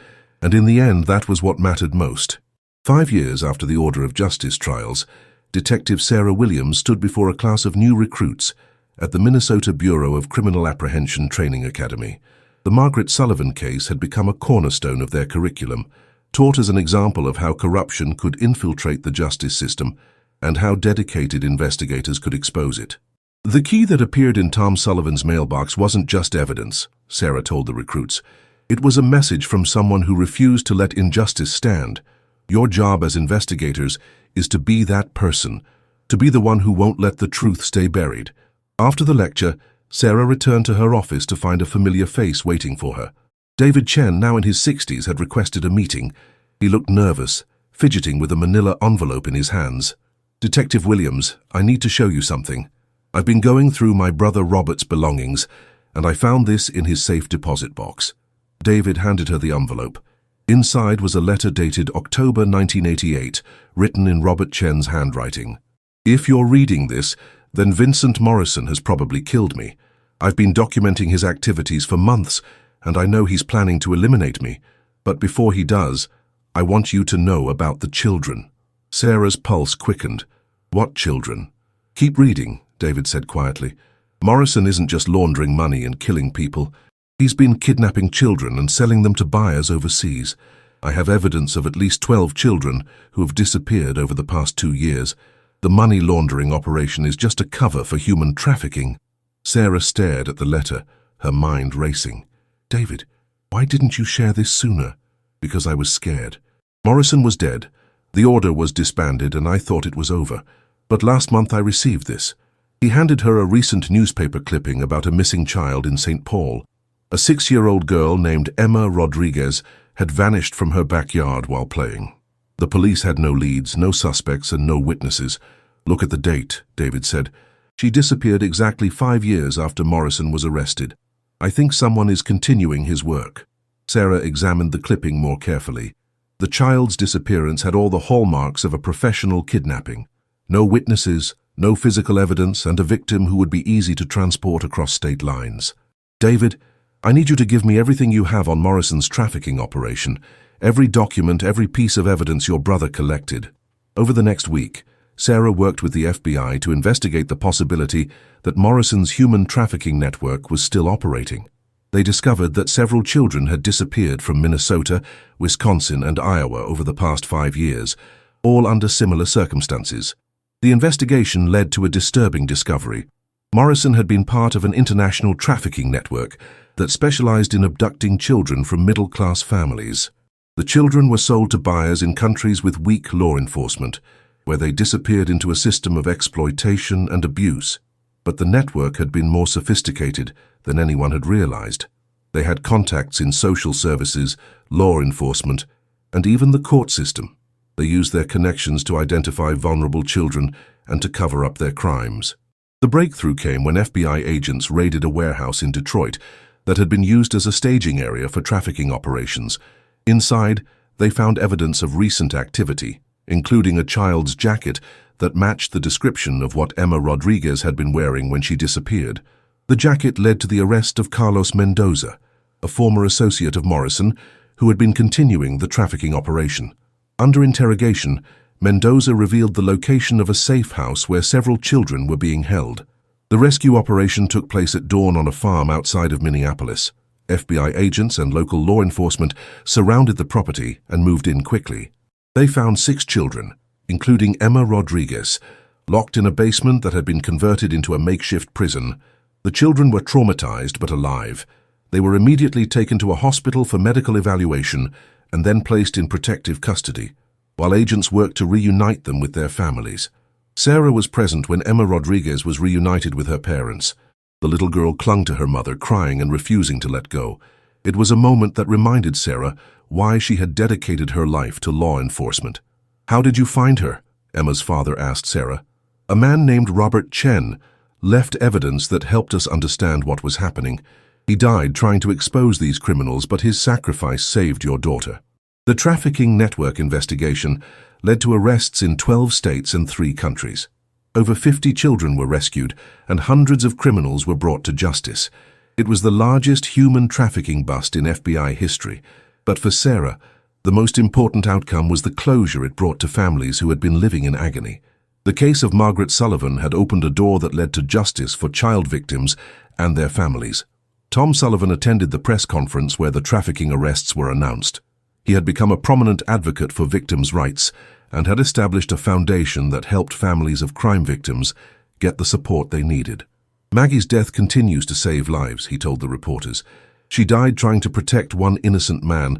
and in the end that was what mattered most. 5 years after the Order of Justice trials, Detective Sarah Williams stood before a class of new recruits at the Minnesota Bureau of Criminal Apprehension Training Academy. The Margaret Sullivan case had become a cornerstone of their curriculum, taught as an example of how corruption could infiltrate the justice system and how dedicated investigators could expose it. The key that appeared in Tom Sullivan's mailbox wasn't just evidence, Sarah told the recruits. It was a message from someone who refused to let injustice stand. Your job as investigators is to be that person, to be the one who won't let the truth stay buried. After the lecture, Sarah returned to her office to find a familiar face waiting for her. David Chen, now in his 60s, had requested a meeting. He looked nervous, fidgeting with a manila envelope in his hands. "Detective Williams, I need to show you something. I've been going through my brother Robert's belongings, and I found this in his safe deposit box." David handed her the envelope. Inside was a letter dated October 1988, written in Robert Chen's handwriting. "If you're reading this, then Vincent Morrison has probably killed me. I've been documenting his activities for months, and I know he's planning to eliminate me. But before he does, I want you to know about the children." Sarah's pulse quickened. "What children?" "Keep reading," David said quietly. "Morrison isn't just laundering money and killing people. He's been kidnapping children and selling them to buyers overseas. I have evidence of at least 12 children who have disappeared over the past 2 years. The money laundering operation is just a cover for human trafficking." Sarah stared at the letter, her mind racing. "David, why didn't you share this sooner?" "Because I was scared. Morrison was dead. The order was disbanded and I thought it was over. But last month I received this." He handed her a recent newspaper clipping about a missing child in St. Paul. A 6-year-old girl named Emma Rodriguez had vanished from her backyard while playing. The police had no leads, no suspects, and no witnesses. "Look at the date," David said. "She disappeared exactly 5 years after Morrison was arrested. I think someone is continuing his work." Sarah examined the clipping more carefully. The child's disappearance had all the hallmarks of a professional kidnapping. No witnesses, no physical evidence, and a victim who would be easy to transport across state lines. "David, I need you to give me everything you have on Morrison's trafficking operation, every document, every piece of evidence your brother collected." Over the next week, Sarah worked with the FBI to investigate the possibility that Morrison's human trafficking network was still operating. They discovered that several children had disappeared from Minnesota, Wisconsin, and Iowa over the past 5 years, all under similar circumstances. The investigation led to a disturbing discovery. Morrison had been part of an international trafficking network that specialized in abducting children from middle-class families. The children were sold to buyers in countries with weak law enforcement, where they disappeared into a system of exploitation and abuse. But the network had been more sophisticated than anyone had realized. They had contacts in social services, law enforcement, and even the court system. They used their connections to identify vulnerable children and to cover up their crimes. The breakthrough came when FBI agents raided a warehouse in Detroit that had been used as a staging area for trafficking operations. Inside, they found evidence of recent activity, including a child's jacket that matched the description of what Emma Rodriguez had been wearing when she disappeared. The jacket led to the arrest of Carlos Mendoza, a former associate of Morrison, who had been continuing the trafficking operation. Under interrogation, Mendoza revealed the location of a safe house where several children were being held. The rescue operation took place at dawn on a farm outside of Minneapolis. FBI agents and local law enforcement surrounded the property and moved in quickly. They found 6 children, including Emma Rodriguez, locked in a basement that had been converted into a makeshift prison. The children were traumatized but alive. They were immediately taken to a hospital for medical evaluation and then placed in protective custody, while agents worked to reunite them with their families. Sarah was present when Emma Rodriguez was reunited with her parents. The little girl clung to her mother, crying and refusing to let go. It was a moment that reminded Sarah why she had dedicated her life to law enforcement. "How did you find her?" Emma's father asked Sarah. "A man named Robert Chen left evidence that helped us understand what was happening. He died trying to expose these criminals, but his sacrifice saved your daughter." The trafficking network investigation led to arrests in 12 states and 3 countries. Over 50 children were rescued, and hundreds of criminals were brought to justice. It was the largest human trafficking bust in FBI history. But for Sarah, the most important outcome was the closure it brought to families who had been living in agony. The case of Margaret Sullivan had opened a door that led to justice for child victims and their families. Tom Sullivan attended the press conference where the trafficking arrests were announced. He had become a prominent advocate for victims' rights and had established a foundation that helped families of crime victims get the support they needed. "Maggie's death continues to save lives," he told the reporters. "She died trying to protect one innocent man,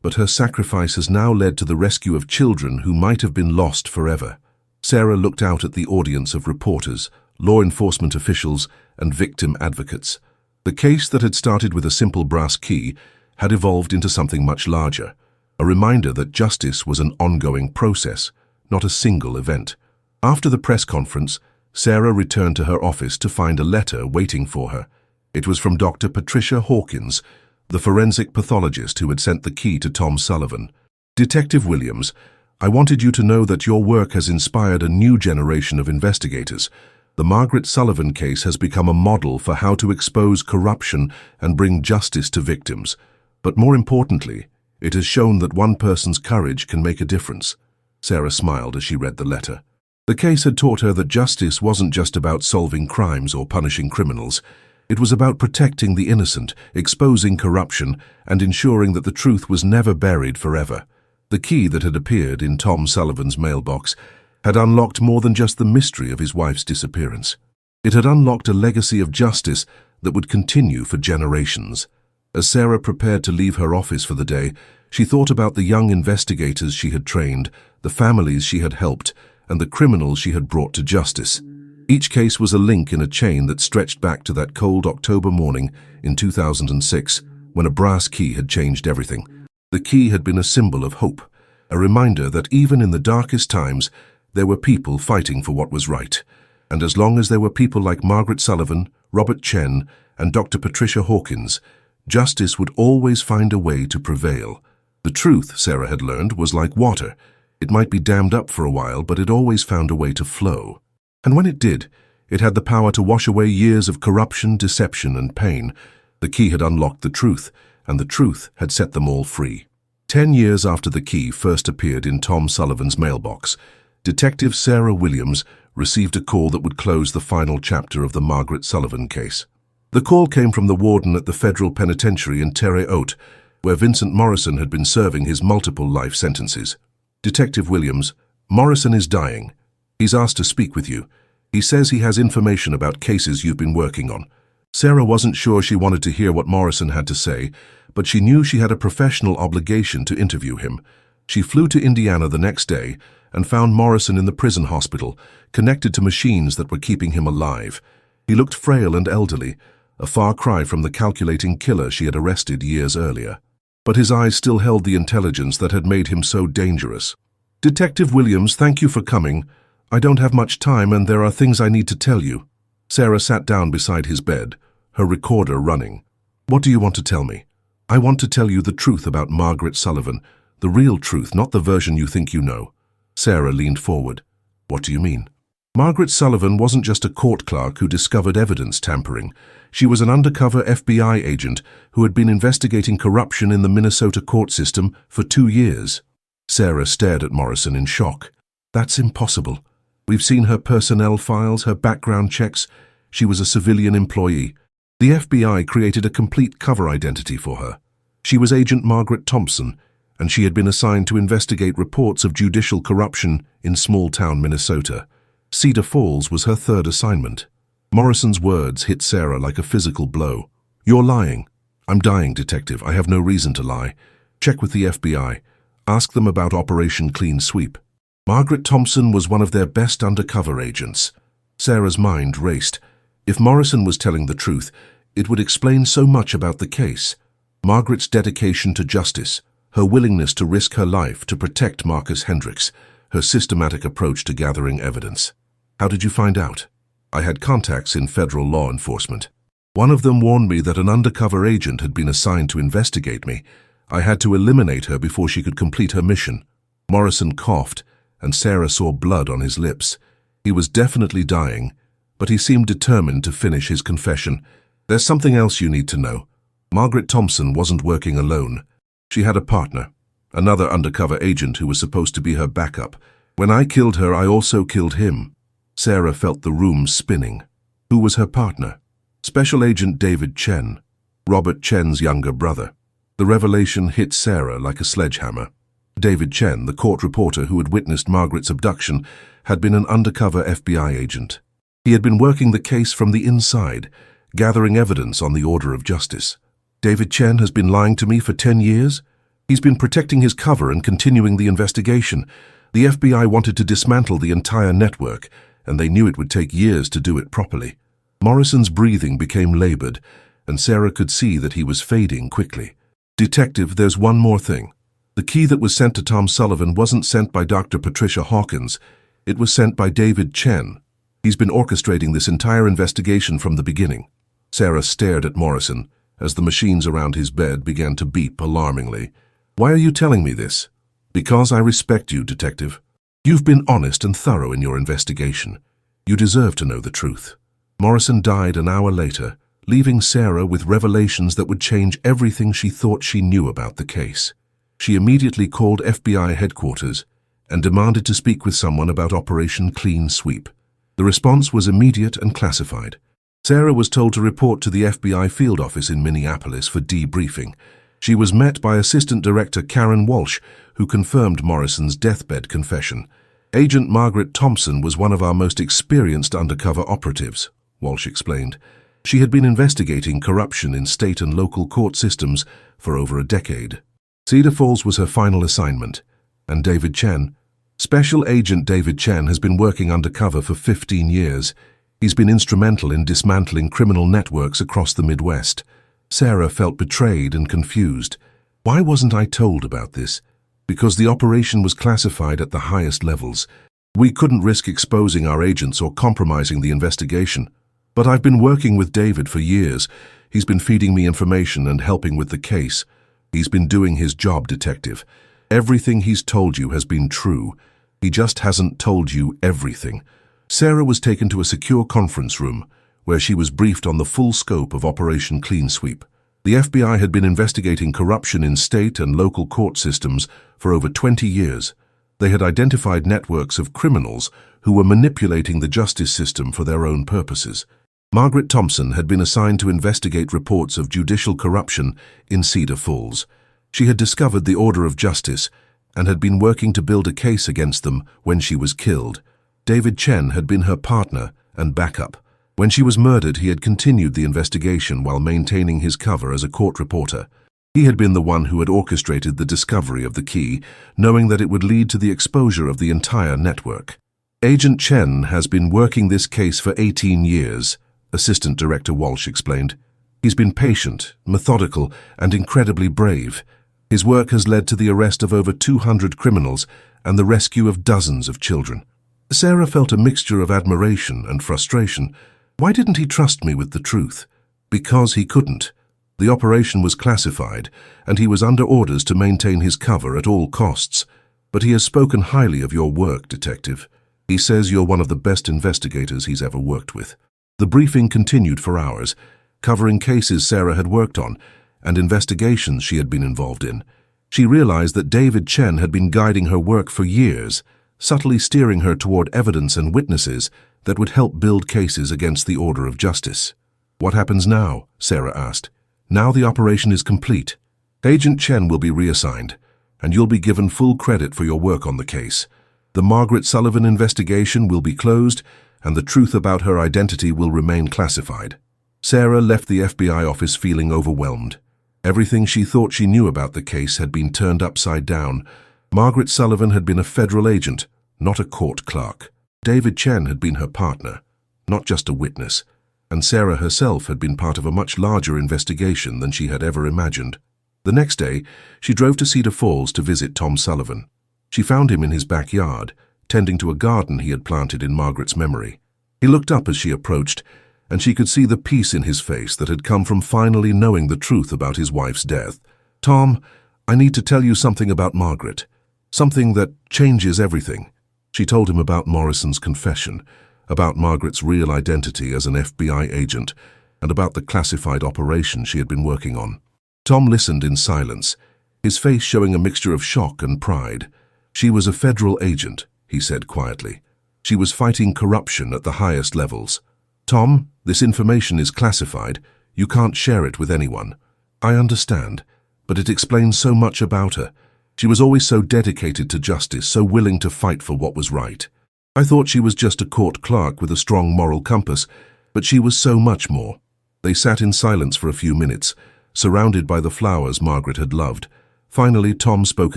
but her sacrifice has now led to the rescue of children who might have been lost forever." Sarah looked out at the audience of reporters, law enforcement officials, and victim advocates. The case that had started with a simple brass key had evolved into something much larger, a reminder that justice was an ongoing process, not a single event. After the press conference, Sarah returned to her office to find a letter waiting for her. It was from Dr. Patricia Hawkins, the forensic pathologist who had sent the key to Tom Sullivan. "Detective Williams, I wanted you to know that your work has inspired a new generation of investigators. The Margaret Sullivan case has become a model for how to expose corruption and bring justice to victims. But more importantly, it has shown that one person's courage can make a difference." Sarah smiled as she read the letter. The case had taught her that justice wasn't just about solving crimes or punishing criminals. It was about protecting the innocent, exposing corruption, and ensuring that the truth was never buried forever. The key that had appeared in Tom Sullivan's mailbox had unlocked more than just the mystery of his wife's disappearance. It had unlocked a legacy of justice that would continue for generations. As Sarah prepared to leave her office for the day, she thought about the young investigators she had trained, the families she had helped, and the criminals she had brought to justice. Each case was a link in a chain that stretched back to that cold October morning in 2006, when a brass key had changed everything. The key had been a symbol of hope, a reminder that even in the darkest times, there were people fighting for what was right. And as long as there were people like Margaret Sullivan, Robert Chen, and Dr. Patricia Hawkins, justice would always find a way to prevail. The truth, Sarah had learned, was like water. It might be dammed up for a while, but it always found a way to flow. And when it did, it had the power to wash away years of corruption, deception, and pain. The key had unlocked the truth, and the truth had set them all free. 10 years after the key first appeared in Tom Sullivan's mailbox, Detective Sarah Williams received a call that would close the final chapter of the Margaret Sullivan case. The call came from the warden at the federal penitentiary in Terre Haute, where Vincent Morrison had been serving his multiple life sentences. "Detective Williams, Morrison is dying. He's asked to speak with you. He says he has information about cases you've been working on." Sarah wasn't sure she wanted to hear what Morrison had to say, but she knew she had a professional obligation to interview him. She flew to Indiana the next day and found Morrison in the prison hospital, connected to machines that were keeping him alive. He looked frail and elderly, a far cry from the calculating killer she had arrested years earlier. But his eyes still held the intelligence that had made him so dangerous. "Detective Williams, thank you for coming. I don't have much time and there are things I need to tell you." Sarah sat down beside his bed, her recorder running. "What do you want to tell me?" I want to tell you the truth about Margaret Sullivan, the real truth, not the version you think you know. Sarah leaned forward. What do you mean? Margaret Sullivan wasn't just a court clerk who discovered evidence tampering. She was an undercover FBI agent who had been investigating corruption in the Minnesota court system for 2 years. Sarah stared at Morrison in shock. That's impossible. We've seen her personnel files, her background checks. She was a civilian employee. The FBI created a complete cover identity for her. She was Agent Margaret Thompson, and she had been assigned to investigate reports of judicial corruption in small-town Minnesota. Cedar Falls was her third assignment. Morrison's words hit Sarah like a physical blow. You're lying. I'm dying, Detective. I have no reason to lie. Check with the FBI. Ask them about Operation Clean Sweep. Margaret Thompson was one of their best undercover agents. Sarah's mind raced. If Morrison was telling the truth, it would explain so much about the case. Margaret's dedication to justice, her willingness to risk her life to protect Marcus Hendricks, her systematic approach to gathering evidence. How did you find out? I had contacts in federal law enforcement. One of them warned me that an undercover agent had been assigned to investigate me. I had to eliminate her before she could complete her mission. Morrison coughed, and Sarah saw blood on his lips. He was definitely dying, but he seemed determined to finish his confession. There's something else you need to know. Margaret Thompson wasn't working alone. She had a partner, another undercover agent who was supposed to be her backup. When I killed her, I also killed him. Sarah felt the room spinning. Who was her partner? Special Agent David Chen, Robert Chen's younger brother. The revelation hit Sarah like a sledgehammer. David Chen, the court reporter who had witnessed Margaret's abduction, had been an undercover FBI agent. He had been working the case from the inside, gathering evidence on the order of justice. David Chen has been lying to me for 10 years? He's been protecting his cover and continuing the investigation. The FBI wanted to dismantle the entire network, and they knew it would take years to do it properly. Morrison's breathing became labored, and Sarah could see that he was fading quickly. Detective, there's one more thing. The key that was sent to Tom Sullivan wasn't sent by Dr. Patricia Hawkins. It was sent by David Chen. He's been orchestrating this entire investigation from the beginning. Sarah stared at Morrison as the machines around his bed began to beep alarmingly. Why are you telling me this? Because I respect you, Detective. You've been honest and thorough in your investigation. You deserve to know the truth. Morrison died an hour later, leaving Sarah with revelations that would change everything she thought she knew about the case. She immediately called FBI headquarters and demanded to speak with someone about Operation Clean Sweep. The response was immediate and classified. Sarah was told to report to the FBI field office in Minneapolis for debriefing. She was met by Assistant Director Karen Walsh, who confirmed Morrison's deathbed confession. Agent Margaret Thompson was one of our most experienced undercover operatives, Walsh explained. She had been investigating corruption in state and local court systems for over a decade. Cedar Falls was her final assignment, and David Chen, Special Agent David Chen, has been working undercover for 15 years. He's been instrumental in dismantling criminal networks across the Midwest. Sarah felt betrayed and confused. Why wasn't I told about this? Because the operation was classified at the highest levels. We couldn't risk exposing our agents or compromising the investigation. But I've been working with David for years. He's been feeding me information and helping with the case. He's been doing his job, Detective. Everything he's told you has been true. He just hasn't told you everything. Sarah was taken to a secure conference room, where she was briefed on the full scope of Operation Clean Sweep. The FBI had been investigating corruption in state and local court systems for over 20 years. They had identified networks of criminals who were manipulating the justice system for their own purposes. Margaret Thompson had been assigned to investigate reports of judicial corruption in Cedar Falls. She had discovered the order of justice and had been working to build a case against them when she was killed. David Chen had been her partner and backup. When she was murdered, he had continued the investigation while maintaining his cover as a court reporter. He had been the one who had orchestrated the discovery of the key, knowing that it would lead to the exposure of the entire network. Agent Chen has been working this case for 18 years, Assistant Director Walsh explained. He's been patient, methodical, and incredibly brave. His work has led to the arrest of over 200 criminals and the rescue of dozens of children. Sarah felt a mixture of admiration and frustration. Why didn't he trust me with the truth? Because he couldn't. The operation was classified, and he was under orders to maintain his cover at all costs. But he has spoken highly of your work, Detective. He says you're one of the best investigators he's ever worked with. The briefing continued for hours, covering cases Sarah had worked on and investigations she had been involved in. She realized that David Chen had been guiding her work for years, subtly steering her toward evidence and witnesses that would help build cases against the order of justice. "What happens now?" Sarah asked. "Now the operation is complete. Agent Chen will be reassigned, and you'll be given full credit for your work on the case. The Margaret Sullivan investigation will be closed, and the truth about her identity will remain classified." Sarah left the FBI office feeling overwhelmed. Everything she thought she knew about the case had been turned upside down. Margaret Sullivan had been a federal agent, not a court clerk. David Chen had been her partner, not just a witness. And Sarah herself had been part of a much larger investigation than she had ever imagined. The next day, she drove to Cedar Falls to visit Tom Sullivan. She found him in his backyard, tending to a garden he had planted in Margaret's memory. He looked up as she approached, and she could see the peace in his face that had come from finally knowing the truth about his wife's death. "Tom, I need to tell you something about Margaret. Something that changes everything." She told him about Morrison's confession, about Margaret's real identity as an FBI agent, and about the classified operation she had been working on. Tom listened in silence, his face showing a mixture of shock and pride. "She was a federal agent," he said quietly. "She was fighting corruption at the highest levels. Tom, this information is classified. You can't share it with anyone. I understand, but it explains so much about her. She was always so dedicated to justice, so willing to fight for what was right. I thought she was just a court clerk with a strong moral compass, but she was so much more." They sat in silence for a few minutes, surrounded by the flowers Margaret had loved. Finally, Tom spoke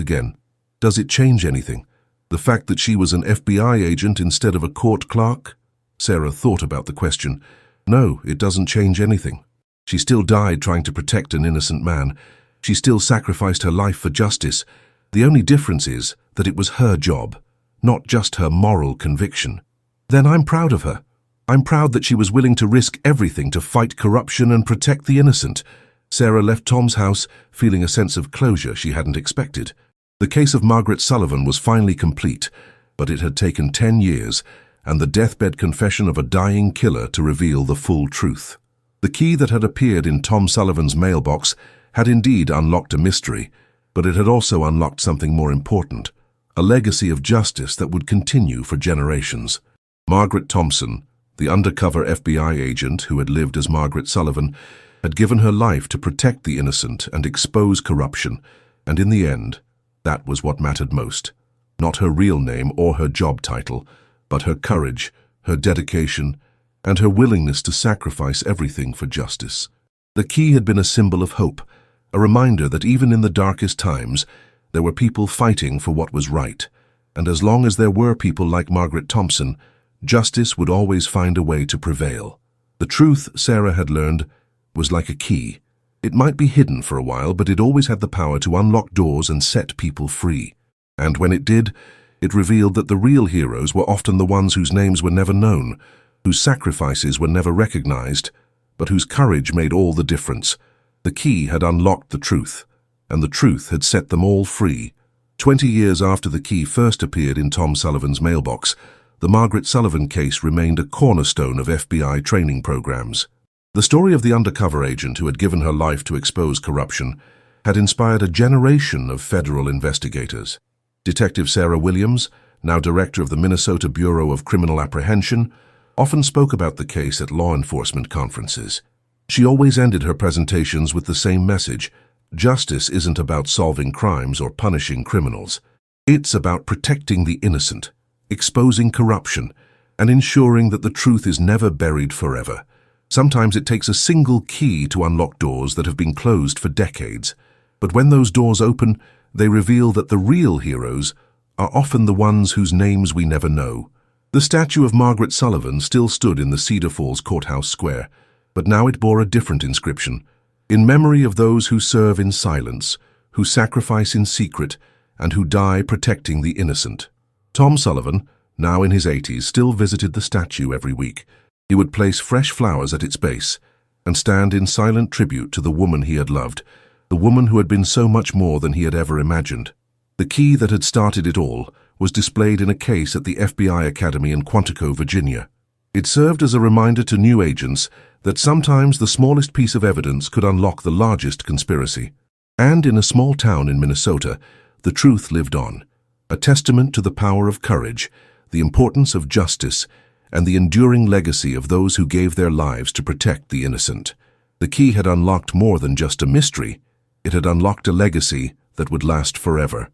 again. "Does it change anything? The fact that she was an FBI agent instead of a court clerk?" Sarah thought about the question. "No, it doesn't change anything. She still died trying to protect an innocent man. She still sacrificed her life for justice. The only difference is that it was her job, not just her moral conviction. Then I'm proud of her. I'm proud that she was willing to risk everything to fight corruption and protect the innocent." Sarah left Tom's house feeling a sense of closure she hadn't expected. The case of Margaret Sullivan was finally complete, but it had taken 10 years and the deathbed confession of a dying killer to reveal the full truth. The key that had appeared in Tom Sullivan's mailbox had indeed unlocked a mystery, but it had also unlocked something more important, a legacy of justice that would continue for generations. Margaret Thompson, the undercover FBI agent who had lived as Margaret Sullivan, had given her life to protect the innocent and expose corruption, and in the end, that was what mattered most. Not her real name or her job title, but her courage, her dedication, and her willingness to sacrifice everything for justice. The key had been a symbol of hope, a reminder that even in the darkest times, there were people fighting for what was right, and as long as there were people like Margaret Thompson, justice would always find a way to prevail. The truth, Sarah had learned, was like a key. It might be hidden for a while, but it always had the power to unlock doors and set people free. And when it did, it revealed that the real heroes were often the ones whose names were never known, whose sacrifices were never recognized, but whose courage made all the difference. The key had unlocked the truth, and the truth had set them all free. 20 years after the key first appeared in Tom Sullivan's mailbox, the Margaret Sullivan case remained a cornerstone of FBI training programs. The story of the undercover agent who had given her life to expose corruption had inspired a generation of federal investigators. Detective Sarah Williams, now director of the Minnesota Bureau of Criminal Apprehension, often spoke about the case at law enforcement conferences. She always ended her presentations with the same message: justice isn't about solving crimes or punishing criminals. It's about protecting the innocent, exposing corruption, and ensuring that the truth is never buried forever. Sometimes it takes a single key to unlock doors that have been closed for decades. But when those doors open, they reveal that the real heroes are often the ones whose names we never know. The statue of Margaret Sullivan still stood in the Cedar Falls Courthouse Square, but now it bore a different inscription: "In memory of those who serve in silence, who sacrifice in secret, and who die protecting the innocent." Tom Sullivan, now in his 80s, still visited the statue every week. He would place fresh flowers at its base, and stand in silent tribute to the woman he had loved, the woman who had been so much more than he had ever imagined. The key that had started it all was displayed in a case at the FBI Academy in Quantico, Virginia. It served as a reminder to new agents that sometimes the smallest piece of evidence could unlock the largest conspiracy. And in a small town in Minnesota, the truth lived on, a testament to the power of courage, the importance of justice, and the enduring legacy of those who gave their lives to protect the innocent. The key had unlocked more than just a mystery. It had unlocked a legacy that would last forever.